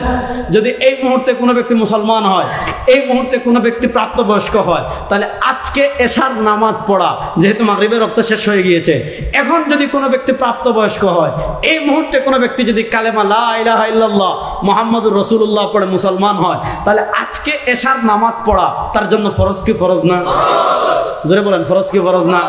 যদি এই মুহূর্তে কোনো ব্যক্তি মুসলমান হয়, এই মুহূর্তে কোনো ব্যক্তি প্রাপ্তবয়স্ক হয়, তাহলে আজকে এশার নামাজ পড়া, যেহেতু মাগরিবের রক্ত শেষ হয়ে গিয়েছে, এখন যদি কোনো ব্যক্তি প্রাপ্তবয়স্ক হয়, এই মুহূর্তে কোনো ব্যক্তি যদি কালেমা লা ইলাহা ইল্লাল্লাহ মুহাম্মাদুর রাসূলুল্লাহ পড়ে মুসলমান হয়, তাহলে আজকে এশার নামাজ পড়া তার জন্য ফরজ কি ফরজ না? জোরে বলেন, ফরজ কি ফরজ না?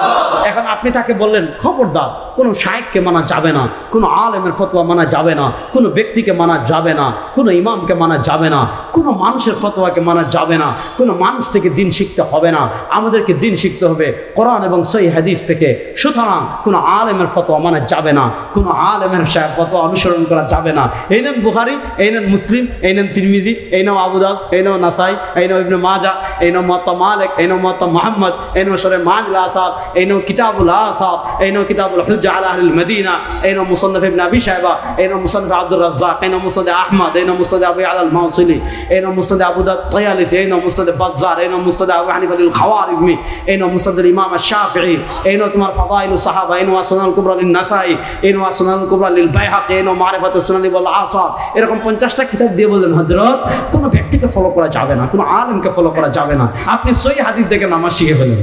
এখন আপনি তাকে বললেন খবরদার কোনো শায়েখকে মানা যাবে না, কোনো আলেমের ফতোয়া মানা যাবে না, কোনো ব্যক্তিকে মানা যাবে না, কোনো ইমামকে মানা যাবে না, কোনো মানুষের ফতোয়াকে মানা যাবে না, কোনো মানুষ থেকে দিন শিখতে হবে না, আমাদেরকে দিন শিখতে হবে কোরআন এবং সহিহ হাদিস থেকে। সুতরাং কোনো আলেমের ফতোয়া মানা যাবে না, কোনো আলেমের ফতোয়া অনুসরণ করা যাবে না। এই নেন বুখারী, এই নেন মুসলিম, এই নেন তিরমিজি, এই নাও আবু দাউদ, এই নাও নাসাই, এই নাও ইবনে মাজাহ, এই নাও মুওয়াত্তা মালিক, এই নাও মুওয়াত্তা মুহাম্মদ, এই নাও শরহ মানিল আসাব, এই নাও কিতাবুল আসাব, এই নাও কিতাবুল হুজ্জা আলা আহলিল মদিনা, এই নাও মুসান্নাফ ইবনে আবি শাইবা, এই নাও মুসান্নাফ আব্দুর রাজ্জাক, এই নাও মুসনাদ আহমদ, এই নাও মুসনাদ আবু আলা আল মাওসিলি, এই নাও মুসনাদ আবু দাউদ তায়ালিসি, এই নাও মুসনাদ বাজ্জার, এই নাও মুসনাদ আবু হানিফা আল খাওয়ারিজমি, এই নাও মুসনাদ ইমাম আশ-শাফিঈ, এই নাও তোমার ফাদাইলুস সাহাবা, এই নাও সুনানুল কুবরা লিন নাসাই, এই নাও সুনানুল কুবরা লিল বাইহাকি, এই নাও মারিফাতুস সুনানি ওয়াল আসার। এরকম 50টা কিতাব দিয়ে বললেন হযরত কোনো ব্যক্তিকে ফলো করা যাবে না, কোনো আলেমকে ফলো করা যাবে না। আপনি সহিহ হাদিস দেখে নামাজ শিখে ফেলেন,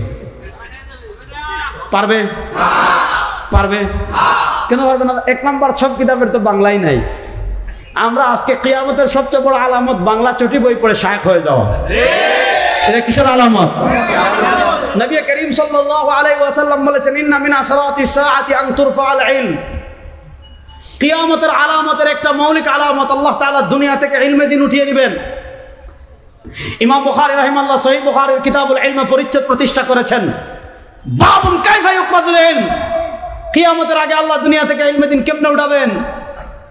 পারবে? পারবে? কেন পারবে না? এক নাম্বার, সব কিতাবের তো বাংলাই নাই। আমরা আজকে কিয়ামতের সবচেয়ে বড় আলামত বাংলা চটি বই পড়ে শায়েখ হয়ে যাওয়া। এটা কিসের আলামত? নবী করিম সাল্লাল্লাহু আলাইহি ওয়াসাল্লাম বলেছেন, ইন্না মিন আশরাতিস সাআতি আন তুরফা'আল ইলম। কিয়ামতের আলামতের একটা মৌলিক আলামত, আল্লাহ তাআলা দুনিয়া থেকে ইলমে দ্বীন উঠিয়ে নেবেন। ইমাম বুখারী রাহিমাহুল্লাহ সহিহ বুখারীর কিতাবুল ইলম পরিচ্ছেদ প্রতিষ্ঠা করেছেন, বাবুন কাইফা ইউকবাদুল ইলম। কিয়ামতের আগে আল্লাহ দুনিয়া থেকে ইলমে দ্বীন কেমনে উঠাবেন?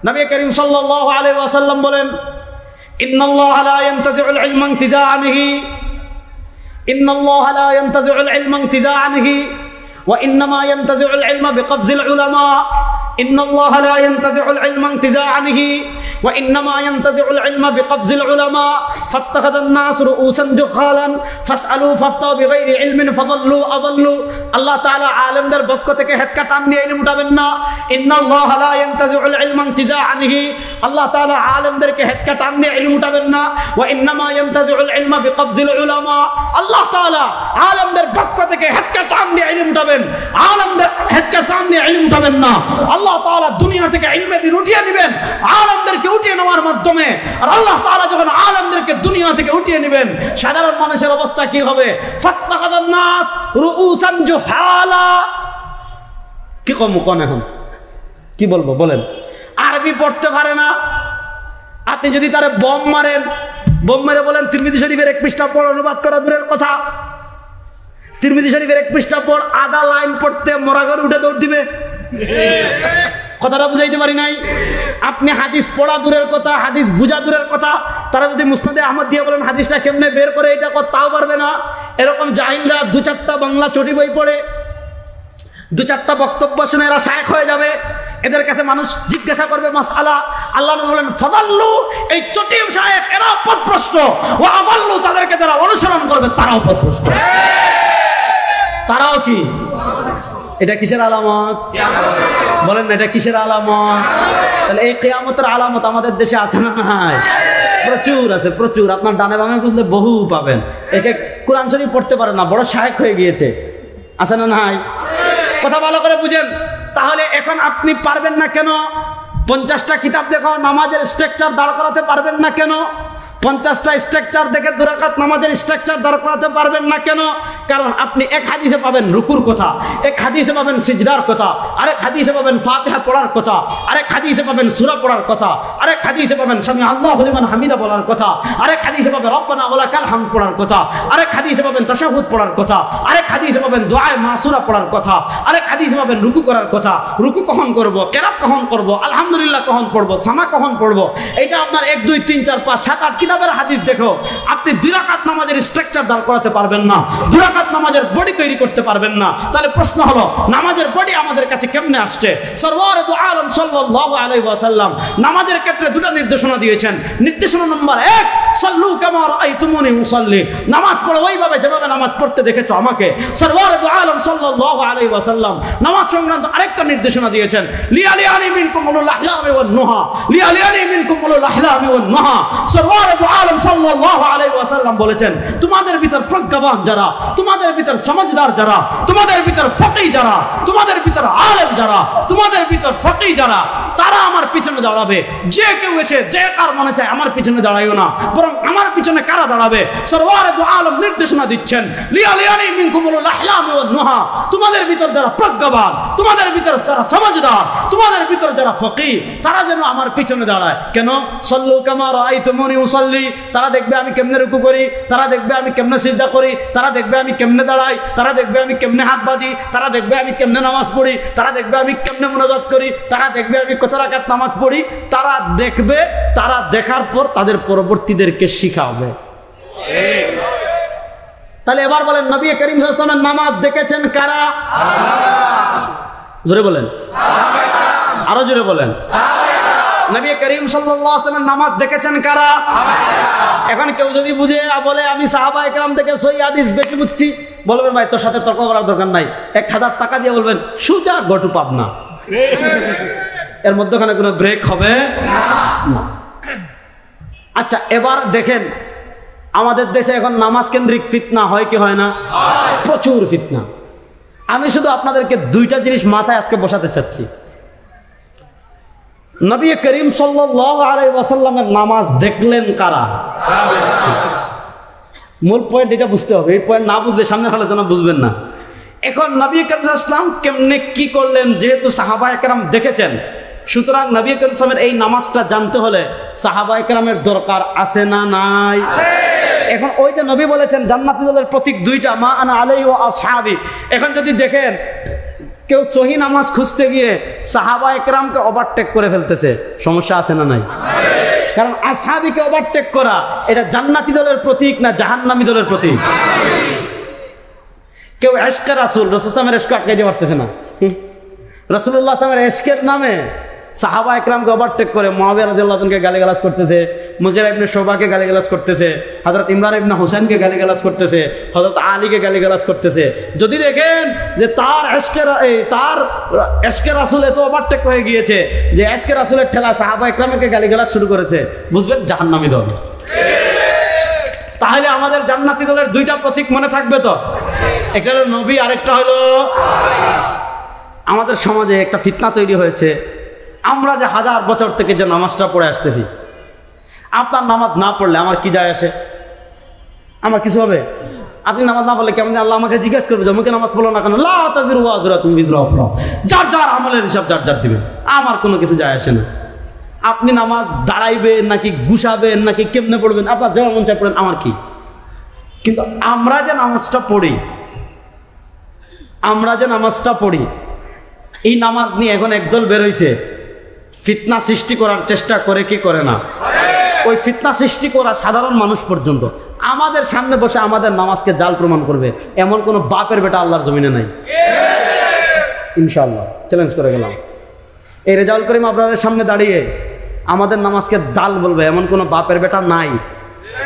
নবী করিম সাল্লাল্লাহু আলাইহি ওয়াসাল্লাম বলেন, ইন্নাল্লাহা লা ইয়ানতাজিউল ইলমা ইনতিজাআনিহি, ইন্নাল্লাহা লা ইয়ানতাজিউল ইলমা ইনতিজাআনিহি ওয়া ইন্নামা ইয়ানতাজিউল ইলমা বিকবজিল উলামা। ইন্নাল্লাহা লা ইয়ানতাজিউল ইলমা ইনতিজাআনিহি ওয়া ইন্নামা ইয়ানতাজিউল ইলমা বিকবজিল উলামা ফাত্তাখাযান নাস রুউসান জুখালান ফাসআলু ফাফতাউ বিগাইরি ইলমিন ফাদাল্লু আদাল্লু। আল্লাহ তাআলা আলেমদের পক্ষ থেকে হেঁচকা টান দিয়ে ইলম উঠাবেন না। ইন্নাল্লাহা লা ইয়ানতাজিউল ইলমা ইনতিজাআনিহি, আল্লাহ তাআলা আলেমদেরকে হেঁচকা টান দিয়ে ইলম উঠাবেন না। ওয়া ইন্নামা ইয়ানতাজিউল ইলমা বিকবজিল উলামা, আল্লাহ তাআলা আলেমদের পক্ষ থেকে হেঁচকা টান দিয়ে ইলম উঠাবেন, আলেমদের হেঁচকা টান দিয়ে ইলম উঠাবেন না। আল্লাহ তাআলা দুনিয়া থেকে ইলমে দ্বীন উঠিয়ে নেবেন আলেমদেরকে উঠিয়ে নেওয়ার মাধ্যমে। আর আল্লাহ তাআলা যখন আলেমদেরকে দুনিয়া থেকে উঠিয়ে নেবেন, সাধারণ মানুষের অবস্থা কি হবে? ফাত্তাখাযান নাস রুউসান জুহালা। কি কম কোন এখন কি বলবো বলেন? আরবি পড়তে পারে না, আপনি যদি তারে বম মারেন, বম মেরে বলেন তিরমিজি শরীফের 1 পৃষ্ঠা পড়, অনুবাদ করা দূরের কথা, তিরমিজি শরীফের 1 পৃষ্ঠা পড়, আধা লাইন পড়তে মোরাগর উঠে দৌড় দিবে। কথাটা বুঝাইতে পারি নাই? আপনি হাদিস পড়া দূরের কথা, হাদিস বুঝা দূরের কথা, তারা যদি মুসনাদে আহমদ দিয়ে বলেন হাদিসটা কেমনে বের করে এটা তাও পারবে না। এরকম জাহিলরা 2-4টা বাংলা চটি বই পড়ে, 2-4টা বক্তব্য শুনে এরা শায়েখ হয়ে যাবে। এদের কাছে মানুষ জিজ্ঞাসা করবে মাসআলা, আল্লাহ নবী বলেন ফাদাল্লু, এই চটি শায়েখ এরা পথভ্রষ্ট, ওয়া আদাল্লু, তাদেরকে যারা অনুসরণ করবে তারাও পথভ্রষ্ট। তারাও কি? এটা কিসের আলামত? বলেন না, এটা কিসের আলামত? তাহলে এই কিয়ামতের আলামত আমাদের দেশে আছে না নাই? প্রচুর আছে, প্রচুর। আপনার ডানে বামে বুঝলে বহু পাবেন। একে কোরআন শরীফ পড়তে পারে না, বড় শায়েখ হয়ে গিয়েছে, আছে না নাই? কথা ভালো করে বুঝেন। তাহলে এখন আপনি পারবেন না কেন? 50টা কিতাব দেখো নামাজের স্ট্রাকচার দাঁড় করাতে পারবেন না কেন? 50টা স্ট্রাকচার দেখে 2 রাকাত নামাজের স্ট্রাকচার দাঁড় করাতে পারবেন না কেন? কারণ আপনি এক হাদিসে পাবেন রুকুর কথা, এক হাদিসে পাবেন সিজদার কথা, আরেক হাদিসে পাবেন ফাতিহা পড়ার কথা, আরেক হাদিসে পাবেন সূরা পড়ার কথা, আরেক হাদিসে পাবেন সামি আল্লাহু লিমান হামিদা বলার কথা, আরেক হাদিসে পাবেন রব্বানা ওয়া লাকাল হামদ পড়ার কথা, আরেক হাদিসে পাবেন তাশাহুদ পড়ার কথা, আরেক হাদিসে পাবেন দুআয়ে মাসুরা পড়ার কথা, আরেক হাদিসে পাবেন রুকু করার কথা, রুকু কখন করব, কিরাত কখন করব, আলহামদুলিল্লাহ কখন পড়ব, সামা কখন পড়ব। এটা আপনার 1 2 3 4 5 7 8 কিতাবের হাদিস দেখো, আপনি 2 রাকাত নামাজের স্ট্রাকচার দাঁড় করাতে পারবেন না, 2 রাকাত নামাজের বডি তৈরি করতে পারবেন না। তাহলে প্রশ্ন হলো, নামাজের বডি আমাদের কাছে কেমনে আসছে? সরওয়ারে দু আলম সাল্লাল্লাহু আলাইহি ওয়াসাল্লাম নামাজের ক্ষেত্রে 2টা নির্দেশনা দিয়েছেন। নির্দেশনা নম্বর 1, সাল্লু কামা রাআইতুমুনি উসাল্লি, নামাজ পড়ো ওইভাবে যেভাবে নামাজ পড়তে দেখেছো আমাকে। সরওয়ারে দু আলম সাল্লাল্লাহু আলাইহি ওয়াসাল্লাম নামাজ সংক্রান্ত আরেকটা নির্দেশনা দিয়েছেন, লিয়ালিয়ানি মিনকুম উলুল আহলামি ওয়ান নুহা, লিয়ালিয়ানি মিনকুম উলুল আহলামি ওয়ান নুহা। সরওয়ারে দু আলম সাল্লাল্লাহু আলাইহি ওয়াসাল্লাম বলেছেন, তোমাদের ভিতর প্রজ্ঞাবান যারা, তোমাদের ভিতর সমঝদার যারা, তোমাদের ভিতর ফকিহ যারা, তোমাদের ভিতর আলেম যারা, তোমাদের ভিতর ফকিহ যারা, তারা আমার পিছনে দাঁড়াবে। যে কেউ এসে যে কার মনে চায় আমার পিছনে দাঁড়াইও না, বরং আমার পিছনে কারা দাঁড়াবে? সরওয়ারে দু আলম নির্দেশনা দিচ্ছেন, লিয়ালিয়ানি মিনকুমুল আহলামি ওয়ান নুহা, তোমাদের ভিতর যারা প্রজ্ঞাবান, তোমাদের ভিতর যারা সমঝদার, তোমাদের ভিতর যারা ফকিহ, তারা যেন আমার পিছনে দাঁড়ায়। কেন? সাল্লু কামা রাআইতুমুনি উসাল্লি, তারা দেখবে আমি কেমনে রুকু করি, তারা দেখবে আমি কেমনে সিজদা করি, তারা দেখবে আমি কেমনে দাঁড়াই, তারা দেখবে আমি কেমনে হাত বাঁধি, তারা দেখবে আমি কেমনে নামাজ পড়ি, তারা দেখবে আমি কেমনে মুনাজাত করি, তারা দেখবে আমি কত রাকাত নামাজ পড়ি। তারা দেখবে, তারা দেখার পর তাদের পরবর্তীদেরকে শিখাবে। তাহলে এবার বলেন, নবী করিম সাল্লাল্লাহু আলাইহি ওয়াসাল্লামের নামাজ দেখেছেন কারা? জোরে বলেন, আরো জোরে বলেন। নবী করিম সাল্লাল্লাহু আলাইহি ওয়াসাল্লাম নামাজ দেখেছেন কারা? এখন কেউ যদি বুঝে বলে আমি সাহাবায়ে কেরাম থেকে সহিহ হাদিস বেশি বুঝছি, বলবেন ভাই তোর সাথে তর্ক করার দরকার নাই, 1000 টাকা দিয়ে বলবেন সুজা গটু পাবনা, এর মধ্যখানে কোনো ব্রেক হবে না। আচ্ছা, এবার দেখেন আমাদের দেশে এখন নামাজ কেন্দ্রিক ফিতনা হয় কি হয় না? প্রচুর ফিতনা। আমি শুধু আপনাদেরকে 2টা জিনিস মাথায় আজকে বসাতে চাচ্ছি। নবী করিম সাল্লাল্লাহু আলাইহি ওয়াসাল্লামের নামাজ দেখলেন কারা? মূল পয়েন্ট এটা বুঝতে হবে, এই পয়েন্ট না বুঝলে সামনের আলোচনা বুঝবেন না। এখন নবী করিম সাল্লাল্লাহু আলাইহি ওয়াসাল্লাম কেমনে কি করলেন, যেহেতু সাহাবায়ে কেরাম দেখেছেন, সুতরাং নবী করিম সাল্লাল্লাহু আলাইহি ওয়াসাল্লামের এই নামাজটা জানতে হলে সাহাবায়ে কেরামের দরকার আছে না নাই? এখন ওই যে নবী বলেছেন জান্নাতি দলের প্রতীক 2টা, মা আনা আলাইহি ওয়া আসহাবি। এখন যদি দেখেন কেউ সহি নামাজ খুঁজতে গিয়ে সাহাবায়ে কেরামকে ওভারটেক করে ফেলতেছে, সমস্যা আছে না নাই? কারণ আসহাবিকে ওভারটেক করা এটা জান্নাতি দলের প্রতীক না জাহান্নামী দলের প্রতীক? কেউ ইশকে রাসূল, রাসূল সাল্লাল্লাহু আলাইহি ওয়াসাল্লামের ইশকে আটকাইতে পারতেছে না। রাসূলুল্লাহ সাল্লাল্লাহু আলাইহি ওয়াসাল্লামের ইশকের নামে সাহাবায়ে কেরামকে ওভারটেক করে মুআবিয়া রাদিয়াল্লাহু আনহুকে গালিগালাজ করতেছে, মুগীরা ইবনে শুবাকে গালিগালাজ করতেছে, হযরত ইমরান ইবনে হুসাইনকে গালিগালাজ করতেছে, হযরত আলীকে গালিগালাজ করতেছে। যদি দেখেন যে তার ইশকে রাসূল এত ওভারটেক হয়ে গিয়েছে যে ইশকে রাসূলের ঠেলা সাহাবায়ে কেরামকে গালিগালাজ শুরু করেছে, বুঝবেন জাহান্নামী দল। তাহলে আমাদের জান্নাতি দলের 2টা প্রতীক মনে থাকবে তো? একটা হলো নবী, আরেকটা হলো আমাদের সমাজে একটা ফিতনা তৈরি হয়েছে। আমরা যে 1000 বছর থেকে যে নামাজটা পড়ে আসতেছি, আপনার নামাজ না পড়লে আমার কি যায় আসে? আমার কিছু হবে? আপনি নামাজ না পড়লে কেমন আল্লাহ আমাকে জিজ্ঞেস করবে যে আমাকে নামাজ পড়লো না কেন? লা তাজিরু ওয়াজরাতুম বিজরা উখরা, যার যার আমলের হিসাব যার যার দিবেন, আমার কোনো কিছু যায় আসে না। আপনি নামাজ দাঁড়াইবেন নাকি গুছাবেন নাকি কেমনে পড়বেন, আপনার যেমন মন চায় পড়েন, আমার কি। কিন্তু আমরা যে নামাজটা পড়ি, এই নামাজ নিয়ে এখন একদল বের হইছে ফিতনা সৃষ্টি করার চেষ্টা করে কি করে না। ওই ফিতনা সৃষ্টি করা সাধারণ মানুষ পর্যন্ত আমাদের সামনে বসে আমাদের নামাজকে জাল প্রমাণ করবে, এমন কোন বাপের বেটা আল্লাহর জমিনে নাই। ইনশাআল্লাহ চ্যালেঞ্জ করে গেলাম। এই রেজাউল করিম আপনাদের সামনে দাঁড়িয়ে আমাদের নামাজকে জাল বলবে, এমন কোন বাপের বেটা নাই।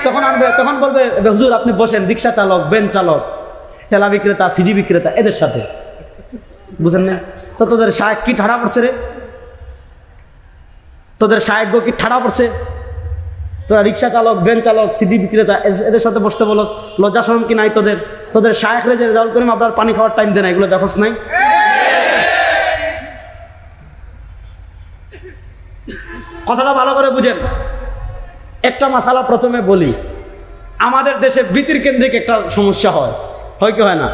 তখন বলবে হুজুর আপনি বসেন রিক্সা চালক, ভ্যান চালক, ঠেলা বিক্রেতা, সিডি বিক্রেতা, এদের সাথে, বুঝেন না? তো তোদের শায়েক কি ঠাড়া পড়ছে রে? তোদের শায়েক কি ঠাড়া পড়ছে? তোরা রিক্সা চালক, ভ্যান চালক, সিডি বিক্রেতা, এদের সাথে বসতে বলো, লজ্জা শরম কি নাই তোদের? তোদের শায়েক রে যে রেজাউল করিম আপনার পানি খাওয়ার টাইম দেয় না, এগুলো দেখোস নাই? কথাটা ভালো করে বুঝেন। একটা মাসালা প্রথমে বলি, আমাদের দেশে বিতির কেন্দ্রিক একটা সমস্যা হয় কি হয় না?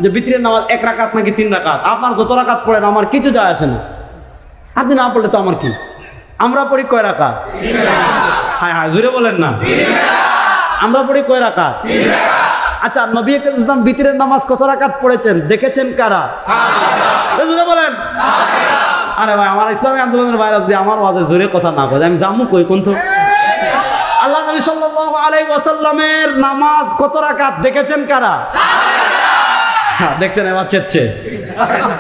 যে বিতিরের নামাজ 1 রাকাত নাকি 3 রাকাত। আপনার যত রাকাত পড়েন আমার কিছু যায় আসে না, আপনি না পড়লে তো আমার কি। আমরা পড়ি কয় রাকাত? হ্যাঁ হ্যাঁ জোরে বলেন না। আমরা পড়ি কয় রাকাত? আচ্ছা, নবী করিম ইসলাম বিতিরের নামাজ কত রাকাত পড়েছেন দেখেছেন কারা? জোরে বলেন। আরে ভাই, আমার ইসলামী আন্দোলনের ভাইরাস দিয়ে আমার ওয়াজে জোরে কথা না বলে আমি জামু কই কোন? তো আল্লাহ নবী সাল্লাল্লাহু আলাইহি ওয়াসাল্লামের নামাজ কত রাকাত দেখেছেন কারা? হ্যাঁ দেখছেন, এবার চেচ্ছে।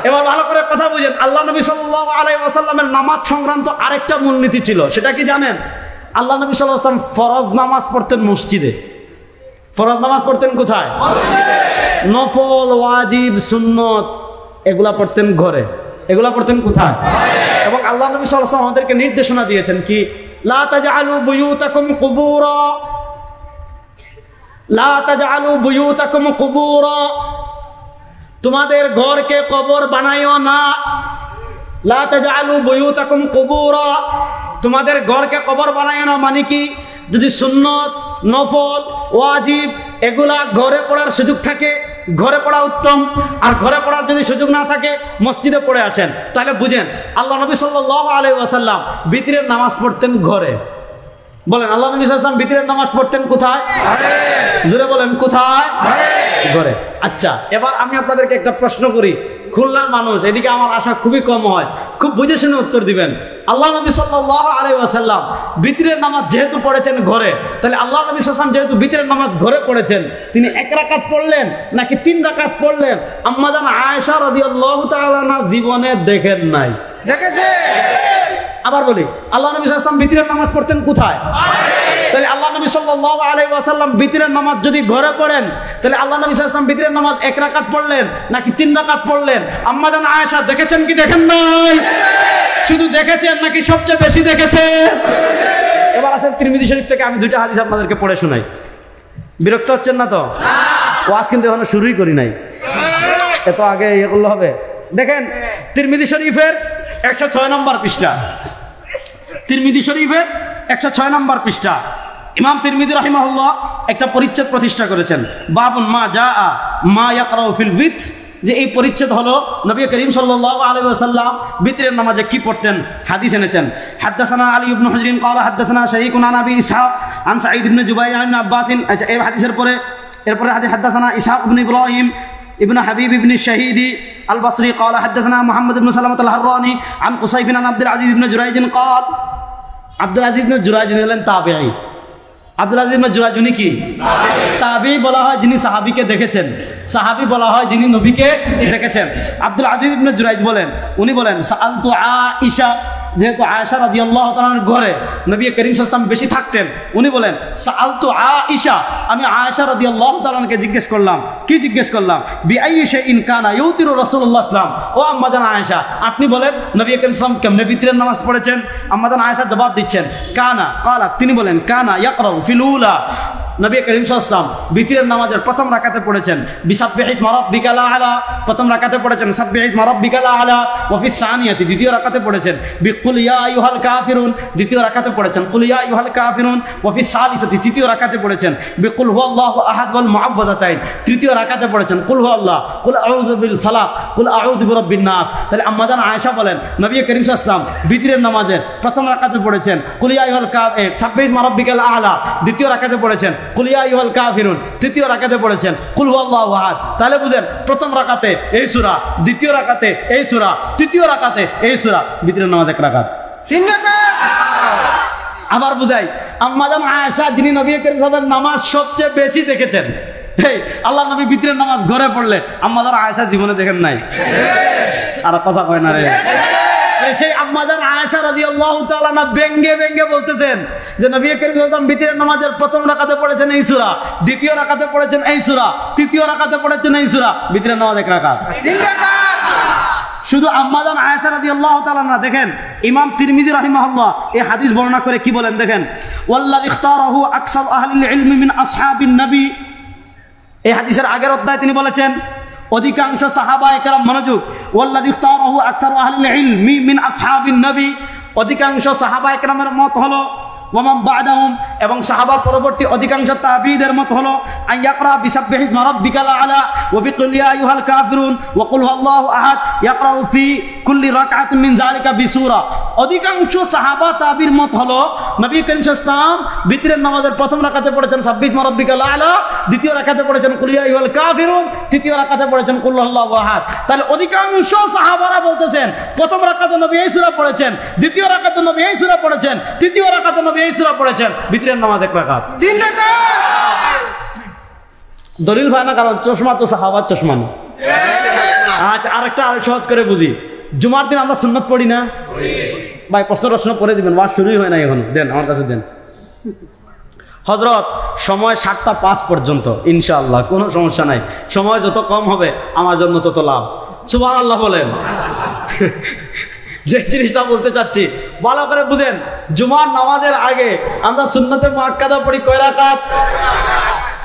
এবার ভালো করে কথা বুঝেন। আল্লাহ নবী সাল্লাল্লাহু আলাইহি ওয়াসাল্লামের নামাজ সংক্রান্ত আরেকটা মূলনীতি ছিল, সেটা কি জানেন? আল্লাহ নবী সাল্লাল্লাহু আলাইহি ওয়াসাল্লাম ফরজ নামাজ পড়তেন মসজিদে। ফরজ নামাজ পড়তেন কোথায়? নফল, ওয়াজিব, সুন্নত এগুলা পড়তেন ঘরে। এগুলা পড়তেন কোথায়? এবং আল্লাহ নবী সাল্লাল্লাহু আলাইহি ওয়াসাল্লাম আমাদেরকে নির্দেশনা দিয়েছেন কি? লা তাজআলু বুয়ুতাকুম কুবুরা, লা তাজআলু বুয়ুতাকুম কুবুরা, তোমাদের ঘরকে কবর বানাইও না। লা তাজআলু বুয়ুতাকুম কুবুরা, তোমাদের ঘরকে কবর বানাইও না মানে কি? যদি সুন্নত, নফল, ওয়াজিব এগুলা ঘরে পড়ার সুযোগ থাকে ঘরে পড়া উত্তম, আর ঘরে পড়ার যদি সুযোগ না থাকে মসজিদে পড়ে আসেন। তাহলে বুঝেন আল্লাহ নবী সাল্লাল্লাহু আলাইহি ওয়াসাল্লাম বিতরের নামাজ পড়তেন ঘরে। বলেন, আল্লাহ নবী সাল্লাল্লাহু আলাইহি ওয়াসাল্লাম বিতরের নামাজ পড়তেন কোথায়? জোরে বলেন, কোথায়? ঘরে। আচ্ছা, এবার আমি আপনাদেরকে একটা প্রশ্ন করি। খুলনার মানুষ, এদিকে আমার আশা খুবই কম হয়, খুব বুঝে শুনে উত্তর দিবেন। আল্লাহ নবী সাল্লাল্লাহু আলাইহি ওয়াসাল্লাম বিতরের নামাজ যেহেতু পড়েছেন ঘরে, তাহলে আল্লাহ নবী সাল্লাল্লাহু আলাইহি ওয়াসাল্লাম যেহেতু বিতরের নামাজ ঘরে পড়েছেন, তিনি 1 রাকাত পড়লেন নাকি 3 রাকাত পড়লেন? আম্মা জান আয়েশা রাদিয়াল্লাহু তাআলা আনহা জীবনে দেখেন নাই, দেখেছে। আবার বলি, আল্লাহ নবী সাল্লাল্লাহু আলাইহি ওয়াসাল্লাম বিতরের নামাজ পড়তেন কোথায়? তাহলে আল্লাহ নবী সাল্লাল্লাহু আলাইহি ওয়াসাল্লাম বিতরের নামাজ যদি ঘরে পড়েন, তাহলে আল্লাহ নবী সাল্লাল্লাহু আলাইহি ওয়াসাল্লাম বিতরের নামাজ 1 রাকাত পড়লেন নাকি 3 রাকাত পড়লেন? আম্মা জান আয়েশা দেখেছেন কি দেখেন নাই? শুধু দেখেছেন নাকি সবচেয়ে বেশি দেখেছে? এবার আসেন তিরমিজি শরীফ থেকে আমি 2টা হাদিস আপনাদেরকে পড়ে শোনাই। বিরক্ত হচ্ছেন না তো? ওয়াজ কিন্তু এখনো শুরুই করি নাই, এত আগে ইয়ে করলে হবে। দেখেন তিরমিজি শরীফের 106 নম্বর পৃষ্ঠা, তিরমিজি শরীফের 106 নম্বর পৃষ্ঠা। ইমাম তিরমিজি রাহিমাহুল্লাহ একটা পরিচ্ছেদ প্রতিষ্ঠা করেছেন, বাবুন মা জাআ মা ইয়াকরাউ ফিল বিত, যে এই পরিচ্ছেদ হলো নবী করিম সাল্লাল্লাহু আলাইহি ওয়াসাল্লাম বিতরের নামাজে কি পড়তেন, হাদিস এনেছেন। হাদাসানা আলী ইবনে হুজরিন ক্বালা হাদাসানা শারীকুন আন আবি ইসহাক আন সাঈদ ইবনে জুবাইর আন আব্বাস। আচ্ছা, এই হাদিসের পরে এরপরে হাদিস হাদাসানা ইসহাক ইবনে ইব্রাহিম ইবনে হাবিব ইবনে শাহীদি আল বসরি ক্বালা হাদাসানা মুহাম্মদ ইবনে সালামাত আল হাররানি আন কুসাইফ আন আব্দুল আজিজ ইবনে জুরাইজ ক্বাল। আব্দুল আজিজ ইবনে জুরাইজ হলেন তাবেঈ। আব্দুল আজিজ ইবনে জুরাইজ উনি কি? তাবেঈ বলা হয় যিনি সাহাবীকে দেখেছেন, সাহাবী বলা হয় যিনি নবীকে দেখেছেন। আব্দুল আজিজ ইবনে জুরাইজ বলেন, উনি বলেন সাআলতু আয়েশা, যেহেতু আয়েশা রাদিয়াল্লাহু তাআলার ঘরে নবী করিম সাল্লাল্লাহু আলাইহি ওয়াসাল্লাম বেশি থাকতেন, উনি বলেন সাআলতু আয়েশা, আমি আয়েশা রাদিয়াল্লাহু তাআলাকে জিজ্ঞেস করলাম। কি জিজ্ঞেস করলাম? বিআইয়ি শাইইন কানা ইউতিরু রাসূলুল্লাহ সাল্লাল্লাহু আলাইহি ওয়াসাল্লাম। ও আম্মা জান আয়েশা, আপনি বলেন নবী করিম সাল্লাল্লাহু আলাইহি ওয়াসাল্লাম কেমনে বিতরের নামাজ পড়েছেন? আম্মা জান আয়েশা জবাব দিচ্ছেন কানা, ক্বালাত, তিনি বলেন কানা ইয়াকরাউ ফিল উলা, নবী করিম সাল্লাল্লাহু আলাইহি ওয়াসাল্লাম বিতরের নামাজের প্রথম রাকাতে পড়েছেন বিসাব্বিহিসমা রাব্বিকাল আ'লা, প্রথম রাকাতে পড়েছেন সাব্বিহিসমা রাব্বিকাল আ'লা। ওয়া ফিস সানিয়াতি, দ্বিতীয় রাকাতে পড়েছেন বিকুল ইয়া আইয়ুহাল কাফিরুন, দ্বিতীয় রাকাতে পড়েছেন কুল ইয়া আইয়ুহাল কাফিরুন। ওয়া ফিস সালিসাতি, তৃতীয় রাকাতে পড়েছেন বিকুল হুয়াল্লাহু আহাদ ওয়াল মুআওযাতাইন, তৃতীয় রাকাতে পড়েছেন কুল হুয়াল্লাহ, কুল আউযু বিল ফালাক, কুল আউযু বিরাব্বিন নাস। তাহলে আম্মা জান আয়েশা বলেন নবী করিম সাল্লাল্লাহু আলাইহি ওয়াসাল্লাম বিতরের নামাজের প্রথম রাকাতে পড়েছেন কুল ইয়া আইয়ুহাল কাফিরুন সাব্বিহিসমা রাব্বিকাল আ'লা, দ্বিতীয় রাকাতে পড়েছেন কুল ইয়া আইয়ুহাল কাফিরুন, তৃতীয় রাকাতে পড়েছেন কুল হুয়াল্লাহু আহাদ। তাহলে বুঝেন প্রথম রাকাতে এই সূরা, দ্বিতীয় রাকাতে এই সূরা, তৃতীয় রাকাতে এই সূরা, বিতরের নামাজ এক রাকাত, 3 রাকাত। আবার বুঝাই, আম্মা জান আয়েশা যিনি নবী করিম সাল্লাল্লাহু আলাইহি ওয়াসাল্লামের নামাজ সবচেয়ে বেশি দেখেছেন, এই আল্লাহ নবী বিতরের নামাজ ঘরে পড়লে আম্মা জান আয়েশা জীবনে দেখেন নাই? আর কথা কয় না রে। সেই আম্মা জান আয়েশা রাদিয়াল্লাহু তাআলা না ব্যঙ্গে ব্যঙ্গে বলতেছেন যে নবী করিম সাল্লাল্লাহু আলাইহি ওয়াসাল্লাম বিতরের নামাজের প্রথম রাকাতে পড়েছেন এই সূরা, দ্বিতীয় রাকাতে পড়েছেন এই সূরা, তৃতীয় রাকাতে পড়েছেন এই সূরা, বিতরের নামাজ এক রাকাত, 3 রাকাত। শুধু আম্মা জান আয়েশা রাদিয়াল্লাহু তাআলা না, দেখেন ইমাম তিরমিজি রাহিমাহুল্লাহ এই হাদিস বর্ণনা করে কি বলেন দেখেন, ওয়াল্লাযী ইখতারাহু আকসার আহলিল ইলমি মিন আসহাবিন নবী, এই হাদিসের আগের অধ্যায়ে তিনি বলেছেন অধিকাংশ সাহাবায়ে কেরাম, মনোযোগ, ওয়াল্লাযী ইখতারাহু আকসার আহলিল ইলমি মিন আসহাবিন নবী, অধিকাংশ সাহাবায়ে কেরামের মত হলো ওয়ামান বা'দাহুম, এবং সাহাবা পরবর্তী অধিকাংশ তাবিঈদের মত হলো আইয়াকরা বিসাব্বিহিসমা রাব্বিকাল আ'লা ওয়া বিকুল ইয়া আইয়ুহাল কাফিরুন ওয়া কুল হুয়াল্লাহু আহাদ ইয়াকরাউ ফি কুল্লি রাকআতিন মিন যালিকা বিসূরা। অধিকাংশ সাহাবা তাবিঈর মত হলো নবী করিম সাল্লাল্লাহু আলাইহি ওয়াসাল্লাম বিতরের নামাজের প্রথম রাকাতে পড়েছেন সাব্বিহিসমা রাব্বিকাল আ'লা, দ্বিতীয় রাকাতে পড়েছেন কুল ইয়া আইয়ুহাল কাফিরুন, তৃতীয় রাকাতে পড়েছেন কুল হুয়াল্লাহু আহাদ। তাহলে অধিকাংশ সাহাবারা বলতেছেন প্রথম রাকাতে নবী এই সূরা পড়েছেন, দ্বিতীয় রাকাতে নবী এই সূরা পড়েছেন, তৃতীয় রাকাতে নবী এই সূরা পড়েছেন, বিতরের নামাজ এক রাকাত, 3 রাকাত। দলিল হয় না, কারণ চশমা তো সাহাবার চশমা না। আচ্ছা আরেকটা আরো সহজ করে বুঝি, জুমার দিন আমরা সুন্নাত পড়ি না ভাই? প্রশ্ন করে দিবেন, ওয়াজ শুরুই হয় না এখন, দেন আমার কাছে দেন। হযরত সময় 7টা 5 পর্যন্ত ইনশাআল্লাহ, কোনো সমস্যা নাই, সময় যত কম হবে আমার জন্য তত লাভ। সুবহানাল্লাহ বলেন। যে জিনিসটা বলতে চাচ্ছি ভালো করে বুঝেন, জুমার নামাজের আগে আমরা সুন্নতে মুআক্কাদা পড়ি কয় রাকাত?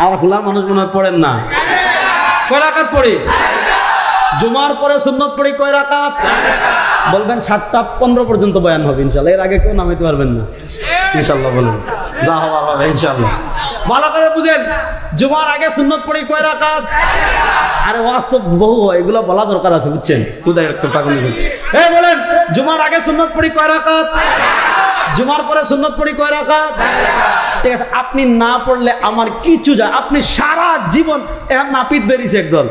আর খোলা মানুষ মনে হয় পড়েন না, কয় রাকাত পড়ি? জুমার পরে সুন্নত পড়ি কয় রাকাত? বলবেন 7টা 15 পর্যন্ত বয়ান হবে ইনশাআল্লাহ, এর আগে কেউ নামাইতে পারবেন না ইনশাআল্লাহ, বলেন যা হওয়ার হবে ইনশাআল্লাহ। ভালো করে বুঝেন, জুমার আগে সুন্নত পড়ি কয় রাকাত? আরে ওয়াজ তো বহু হয়, এগুলো বলা দরকার আছে, বুঝছেন? খুদাই একটা পাগল নেই। এই বলেন, জুমার আগে সুন্নত পড়ি কয় রাকাত? জুমার পরে সুন্নত পড়ি কয় রাকাত? ঠিক আছে, আপনি না পড়লে আমার কিছু যায়, আপনি সারা জীবন এখন নাপিত বেরিয়েছে একদল,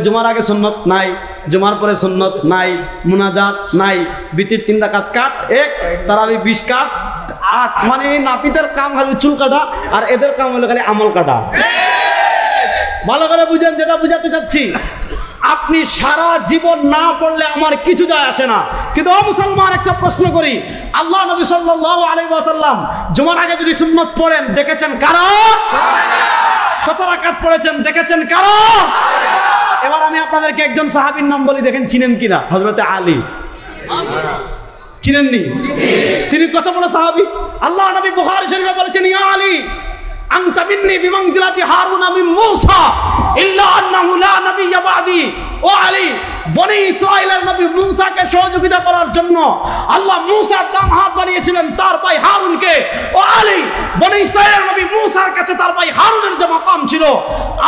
জুমার আগে সুন্নত নাই, জুমার পরে সুন্নত নাই, মুনাজাত নাই, বিতির 3 রাকাত কাট 1, তারাবি 20 কাট 8, মানে এই নাপিতের কাম হলো চুল কাটা, আর এদের কাম হলো খালি আমল কাটা। ভালো করে বুঝেন যেটা বুঝাতে চাচ্ছি, আপনি সারা জীবন না পড়লে আমার কিছু যায় আসে না। কিন্তু ও মুসলমান, একটা প্রশ্ন করি, আল্লাহ নবী সাল্লাল্লাহু আলাইহি ওয়াসাল্লাম জুমার আগে যদি সুন্নত পড়েন দেখেছেন কারা? কত রাকাত পড়েছেন দেখেছেন কারা? এবার আমি আপনাদেরকে একজন সাহাবীর নাম বলি, দেখেন চিনেন কিনা। হযরতে আলী, চিনেননি? তিনি কত বড় সাহাবী। আল্লাহ নবী বুখারী শরীফে বলেছেন, ইয়া আলী আনতা মিন্নী বিমানজিলাতি হারুন মিন মূসা ইল্লা আন্নাহু লা নাবিয়্যা বা'দি। ও আলী, বনি ইসরাঈলের নবী মূসাকে সহযোগিতা করার জন্য আল্লাহ মূসার ডান হাত বানিয়েছিলেন তার ভাই হারুনকে। ও আলী, বনি ইসরাঈলের নবী মূসার কাছে তার ভাই হারুনের যে মাকাম ছিল,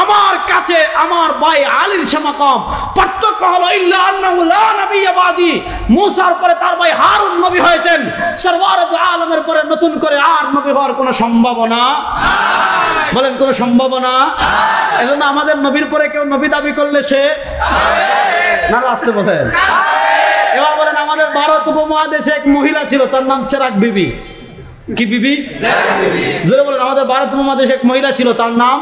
আমার কাছে আমার ভাই আলীর সে মাকাম। পার্থক্য হলো ইল্লা আন্নাহু লা নাবিয়্যা বা'দি, মূসার পরে তার ভাই হারুন নবী হয়েছেন, সরওয়ারে দু আলমের পরে নতুন করে আর নবী হওয়ার কোনো সম্ভাবনা, বলেন কোনো সম্ভাবনা? এজন্য আমাদের নবীর পরে কেউ নবী দাবি করলে সে না, আসতে বলেন। এবার বলেন, আমাদের ভারত উপমহাদেশে এক মহিলা ছিল, তার নাম চেরাগ বিবি। কি বিবি? জোরে বলেন। আমাদের ভারত উপমহাদেশে এক মহিলা ছিল, তার নাম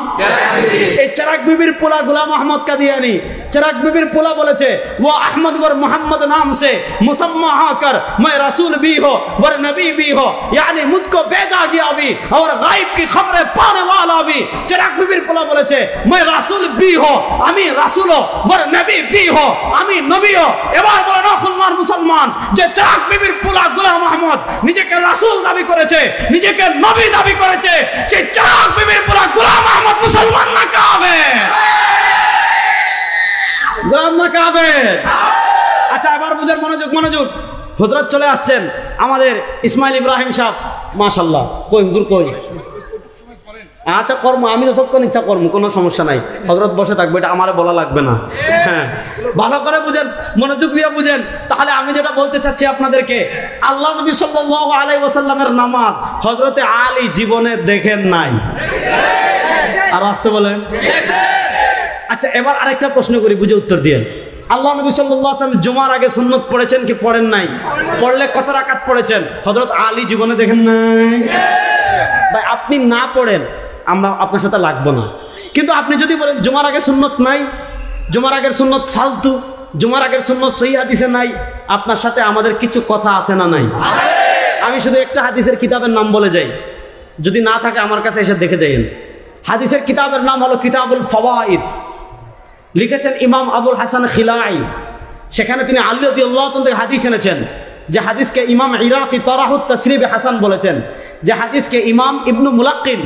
এই চেরাগ বিবির পোলা গোলাম আহমদ কাদিয়ানি। চেরাগ বিবির পোলা বলেছে, वो अहमद वर मोहम्मद नाम से मुसम्मा आकर मैं रसूल भी हो वर नबी भी हो, यानी मुझको भेजा गया भी और गायब की खबरें पाने वाला भी। চেরাগ বিবির পোলা বলেছে, मैं रसूल भी हो, আমি রাসূল ও वर नबी भी हो, আমি নবী ও। এবার বলেন মুসলমান, যে চেরাগ বিবির পোলা গোলাম আহমদ নিজেকে রাসূল দাবি করেছে, করেছে, নিজেকে নবী দাবি করেছে, সেই চিরাগ বিবির পুরা গোলাম আহমদ মুসলমান না কাফের? গোলাম না কাফের? আচ্ছা এবার বুঝেন, মনোযোগ মনোযোগ। হযরত চলে আসছেন আমাদের ইসমাইল ইব্রাহিম সাহেব, মাশাআল্লাহ। কই হুজুর কই? আচ্ছা কর্ম, আমি যতক্ষণ ইচ্ছা কর্ম, কোনো সমস্যা নাই। হযরত বসে থাকবে, এটা আমারে বলা লাগবে না। হ্যাঁ, ভালো করে বুঝেন, মনোযোগ দিয়ে বুঝেন। তাহলে আমি যেটা বলতে চাচ্ছি আপনাদেরকে, আল্লাহ নবী সাল্লাল্লাহু আলাইহি ওয়াসাল্লামের নামাজ হযরতে আলী জীবনে দেখেন নাই। আর আসতে বলেন। আচ্ছা এবার আরেকটা প্রশ্ন করি, বুঝে উত্তর দিয়ে। আল্লাহ নবী সাল্লাল্লাহু আলাইহি ওয়াসাল্লাম জুমার আগে সুন্নত পড়েছেন কি পড়েন নাই? পড়লে কত রাকাত পড়েছেন? হযরত আলী জীবনে দেখেন নাই। ভাই আপনি না পড়েন, আমরা আপনার সাথে লাগবো না। কিন্তু আপনি যদি বলেন জুমার আগে সুন্নত নাই, জুমার আগের সুন্নত ফালতু, জুমার আগের সুন্নত সহিহ হাদিসে নাই, আপনার সাথে আমাদের কিছু কথা আছে না নাই? আমি শুধু একটা হাদিসের কিতাবের নাম বলে যাই, যদি না থাকে আমার কাছে এসে দেখে যাইয়েন। হাদিসের কিতাবের নাম হলো কিতাবুল ফাওয়াইদ, লিখেছেন ইমাম আবুল হাসান খিলাই। সেখানে তিনি আলী রাদিয়াল্লাহু আনহু থেকে হাদিস এনেছেন, যে হাদিসকে ইমাম ইরাকি তারাহুত তাসরিবে হাসান বলেছেন, যে হাদিসকে ইমাম ইবনু মুলাক্কিন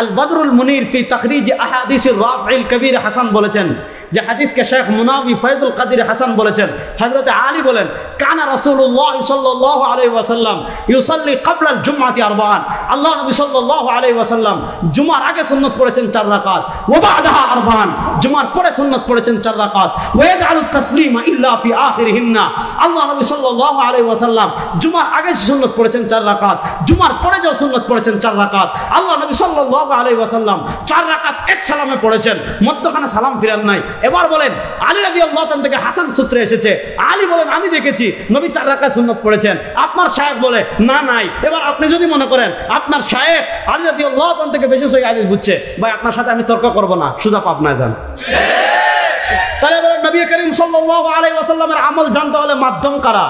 আল বদরুল মুনির ফি তাখরিজ আহাদিসির রাফিল কবির হাসান বলেছেন, যে হাদিসকে শেখ মুনাবি ফয়জুল কাদির হাসান বলেছেন। হযরত আলী বলেন, কানা রাসূলুল্লাহ সাল্লাল্লাহু আলাইহি ওয়াসাল্লাম ইউসাল্লি ক্বাবলা আল জুমআতি আরবাআন, আল্লাহ নবী সাল্লাল্লাহু আলাইহি ওয়াসাল্লাম জুমার আগে সুন্নাত পড়েছেন 4 রাকাত, ওয়া বা'দাহা আরবাআন, জুমার পরে সুন্নাত পড়েছেন 4 রাকাত, ওয়া ইয়াজআলু তাসলিমা ইল্লা ফি আখিরিহিন্না, আল্লাহ নবী সাল্লাল্লাহু আলাইহি ওয়াসাল্লাম জুমার আগে সুন্নাত পড়েছেন 4 রাকাত, জুমার পরে যে সুন্নাত পড়েছেন 4 রাকাত, আল্লাহ নবী সাল্লাল্লাহু আলাইহি ওয়াসাল্লাম 4 রাকাত এক সালামে পড়েছেন, মধ্যখানে সালাম ফিরান নাই। এবার বলেন আলী রাদিয়াল্লাহু তাআলা থেকে হাসান সূত্রে এসেছে, আলী বলেন আমি দেখেছি নবী 4 রাকাত সুন্নাত পড়েছেন, আপনার শায়েখ বলে না নাই। এবার আপনি যদি মনে করেন আপনার শায়েখ আলী রাদিয়াল্লাহু তাআলা থেকে বেশি সহিহ হাদিস বুঝছে, ভাই আপনার সাথে আমি তর্ক করব না, সোজা পাবনায় যান। তাহলে বলেন নবী করিম সাল্লাল্লাহু আলাইহি ওয়াসাল্লামের আমল জানতে হলে মাধ্যম কারা?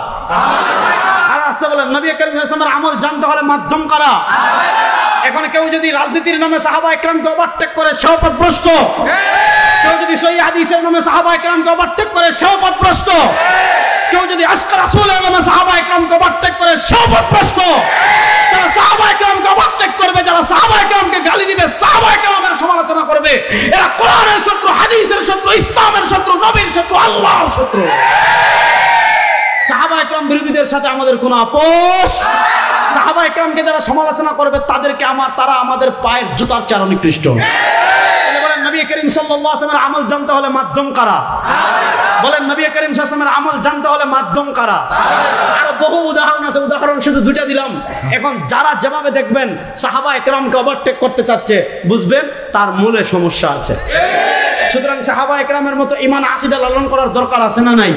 আর আসতে বলেন নবী করিম সাল্লাল্লাহু আলাইহি ওয়াসাল্লামের আমল জানতে হলে মাধ্যম কারা? এখন কেউ যদি রাজনীতির নামে সাহাবা একরামকে ওভারটেক করে সেও পথভ্রষ্ট, কেউ যদি সহিহ হাদিসের নামে সাহাবা একরামকে ওভারটেক করে সেও পথভ্রষ্ট, কেউ যদি আশকা রাসূলের নামে সাহাবা একরামকে ওভারটেক করে সেও পথভ্রষ্ট। যারা সাহাবা একরামকে ওভারটেক করবে, যারা সাহাবা একরামকে গালি দিবে, সাহাবা একরামের সমালোচনা করবে, এরা কোরআনের শত্রু, হাদিসের শত্রু, ইসলামের শত্রু, নবীর শত্রু, আল্লাহর শত্রু। সাহাবা একরাম বিরোধীদের সাথে আমাদের কোনো আপোষ। সাহাবা একরামকে যারা সমালোচনা করবে তাদেরকে তারা আমাদের পায়ের জুতার চেয়ে নিকৃষ্ট। বলেন নবী করিম সাল্লাল্লাহু আলাইহি ওয়াসাল্লামের আমল জানতে হলে মাধ্যম কারা? বলেন নবী করিম সাল্লাল্লাহু আলাইহি ওয়াসাল্লামের আমল জানতে হলে মাধ্যম কারা? আর বহু উদাহরণ আছে, উদাহরণ শুধু 2টা দিলাম। এখন যারা যেভাবে দেখবেন সাহাবা একরামকে ওভারটেক করতে চাচ্ছে, বুঝবেন তার মূলে সমস্যা আছে। সুতরাং সাহাবা একরামের মতো ঈমান আকীদা লালন করার দরকার আছে না নাই?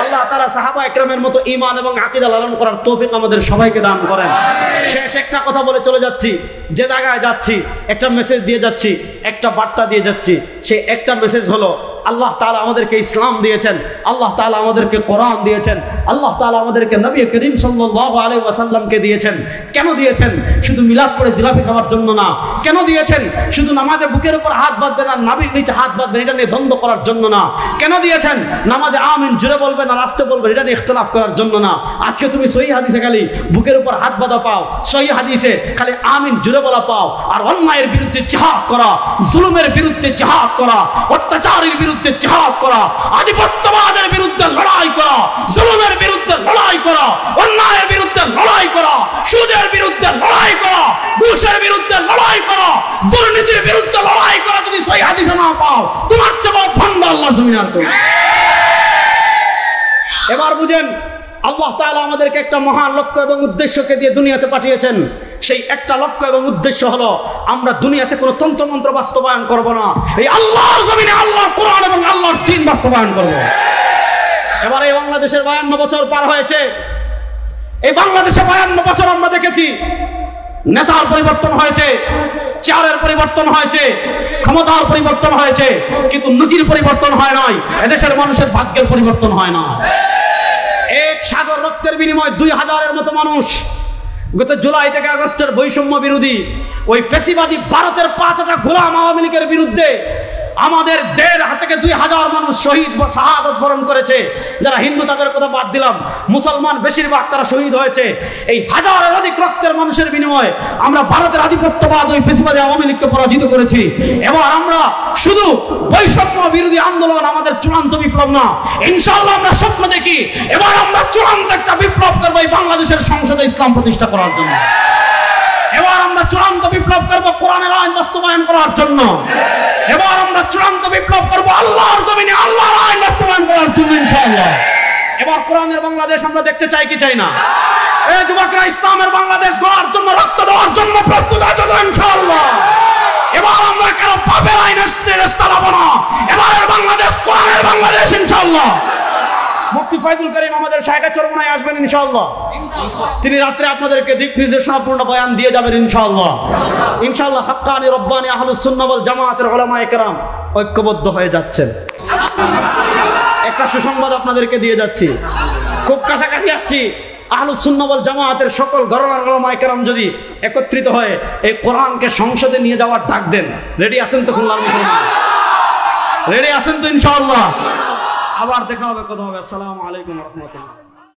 আল্লাহ তাআলা সাহাবা একরামের মতো ঈমান এবং আকীদা লালন করার তৌফিক আমাদের সবাইকে দান করেন। শেষ একটা কথা বলে চলে যাচ্ছি, যে জায়গায় যাচ্ছি একটা মেসেজ দিয়ে যাচ্ছি, একটা বার্তা দিয়ে যাচ্ছি। সেই একটা মেসেজ হলো আল্লাহ তাআলা আমাদেরকে ইসলাম দিয়েছেন, আল্লাহ তাআলা আমাদেরকে কোরআন দিয়েছেন, আল্লাহ তাআলা আমাদেরকে নবী করিম সাল্লাল্লাহু আলাইহি ওয়াসাল্লামকে দিয়েছেন। কেন দিয়েছেন? শুধু মিলাদ পড়ে জিলাপি খাওয়ার জন্য না। কেন দিয়েছেন? শুধু নামাজে বুকের উপর হাত বাঁধবেন আর নাভির নিচে হাত বাঁধবেন এটা নিয়ে দ্বন্দ্ব করার জন্য না। কেন দিয়েছেন? নামাজে আমিন জুড়ে বলবেন আর আস্তে বলবেন এটা নিয়ে ইখতিলাফ করার জন্য না। আজকে তুমি সহিহ হাদিসে খালি বুকের উপর হাত বাঁধা পাও, সহিহ হাদিসে খালি আমিন জুড়ে বলা পাও, আর অন্যায়ের বিরুদ্ধে জিহাদ করা, জুলুমের বিরুদ্ধে জিহাদ করা, অত্যাচারের বিরুদ্ধে জিহাদ করা, আধিপত্যবাদের বিরুদ্ধে লড়াই করা, জুলুমের বিরুদ্ধে লড়াই করা, অন্যায়ের বিরুদ্ধে লড়াই করা, সুদের বিরুদ্ধে লড়াই করা, ঘুষের বিরুদ্ধে লড়াই করা, দুর্নীতির বিরুদ্ধে লড়াই করা যদি সহিহ হাদিসে না পাও, তোমার চেয়ে ভণ্ড আল্লাহর জমিনে আর কেউ। এবার বুঝেন আল্লাহ তাআলা আমাদেরকে একটা মহান লক্ষ্য এবং উদ্দেশ্যকে দিয়ে দুনিয়াতে পাঠিয়েছেন। সেই একটা লক্ষ্য এবং উদ্দেশ্য হলো আমরা দুনিয়াতে কোনো তন্ত্রমন্ত্র বাস্তবায়ন করব না, এই আল্লাহর জমিনে আল্লাহর কোরআন এবং আল্লাহর দ্বীন বাস্তবায়ন করব। এবার এই বাংলাদেশের 52 বছর পার হয়েছে। এই বাংলাদেশে 52 বছর আমরা দেখেছি নেতার পরিবর্তন হয়েছে, চেয়ারের পরিবর্তন হয়েছে, ক্ষমতার পরিবর্তন হয়েছে, কিন্তু নীতির পরিবর্তন হয় নাই, এদেশের মানুষের ভাগ্যের পরিবর্তন হয় না। এক সাগর রক্তের বিনিময়ে 2000-এর মতো মানুষ গত জুলাই থেকে আগস্টের বৈষম্য বিরোধী ওই ফ্যাসিবাদী ভারতের 5টা গোলাম আওয়ামী লীগের বিরুদ্ধে আমাদের 1,500 থেকে 2,000 মানুষ শহীদ বা শাহাদাত বরণ করেছে। যারা হিন্দু তাদের কথা বাদ দিলাম, মুসলমান বেশিরভাগ তারা শহীদ হয়েছে। এই হাজারের অধিক রক্তের মানুষের বিনিময়ে আমরা ভারতের আধিপত্যবাদ ওই ফেসিবাদী আওয়ামী লীগকে পরাজিত করেছি। এবার আমরা শুধু বৈষম্য বিরোধী আন্দোলন আমাদের চূড়ান্ত বিপ্লব না, ইনশাআল্লাহ আমরা স্বপ্ন দেখি এবার আমরা চূড়ান্ত একটা বিপ্লব করবো এই বাংলাদেশের সংসদে ইসলাম প্রতিষ্ঠা করার জন্য। এবার আমরা চূড়ান্ত বিপ্লব করবো কোরআনের আইন বাস্তবায়ন করার জন্য। এবার আমরা চূড়ান্ত বিপ্লব করবো আল্লাহর জমিনে আল্লাহর আইন বাস্তবায়ন করার জন্য ইনশাআল্লাহ। এবার কোরআনের বাংলাদেশ আমরা দেখতে চাই কি চাই না? এই যুবকরা ইসলামের বাংলাদেশ গড়ার জন্য রক্ত দেওয়ার জন্য প্রস্তুত আছে তো ইনশাআল্লাহ? এবার আমরা কেন পাপের আইনের চালাবো না, এবারের বাংলাদেশ কোরআনের বাংলাদেশ ইনশাআল্লাহ। মুফতি ফায়দুল করিম আমাদের শায়খে চরমনায় আসবেন ইনশাআল্লাহ। তিনি রাত্রে আপনাদেরকে দিক নির্দেশনাপূর্ণ বয়ান দিয়ে যাবেন ইনশাআল্লাহ। ইনশাআল্লাহ হাক্কানি রব্বানি আহলুস সুন্নাহ ওয়াল জামাতের উলামায়ে কেরাম ঐক্যবদ্ধ হয়ে যাচ্ছেন। একটা সুসংবাদ আপনাদেরকে দিয়ে যাচ্ছি, খুব কাছাকাছি আসছি। আহলুস সুন্নাহ ওয়াল জামাতের সকল ঘরানার উলামায়ে কেরাম যদি একত্রিত হয়ে এই কোরআনকে সংসদে নিয়ে যাওয়ার ডাক দেন, রেডি আছেন তো? খুলনার মুসলমান রেডি আছেন তো ইনশাআল্লাহ? আবার দেখা হবে, কথা হবে। আসসালামু আলাইকুম ওয়া রাহমাতুল্লাহ।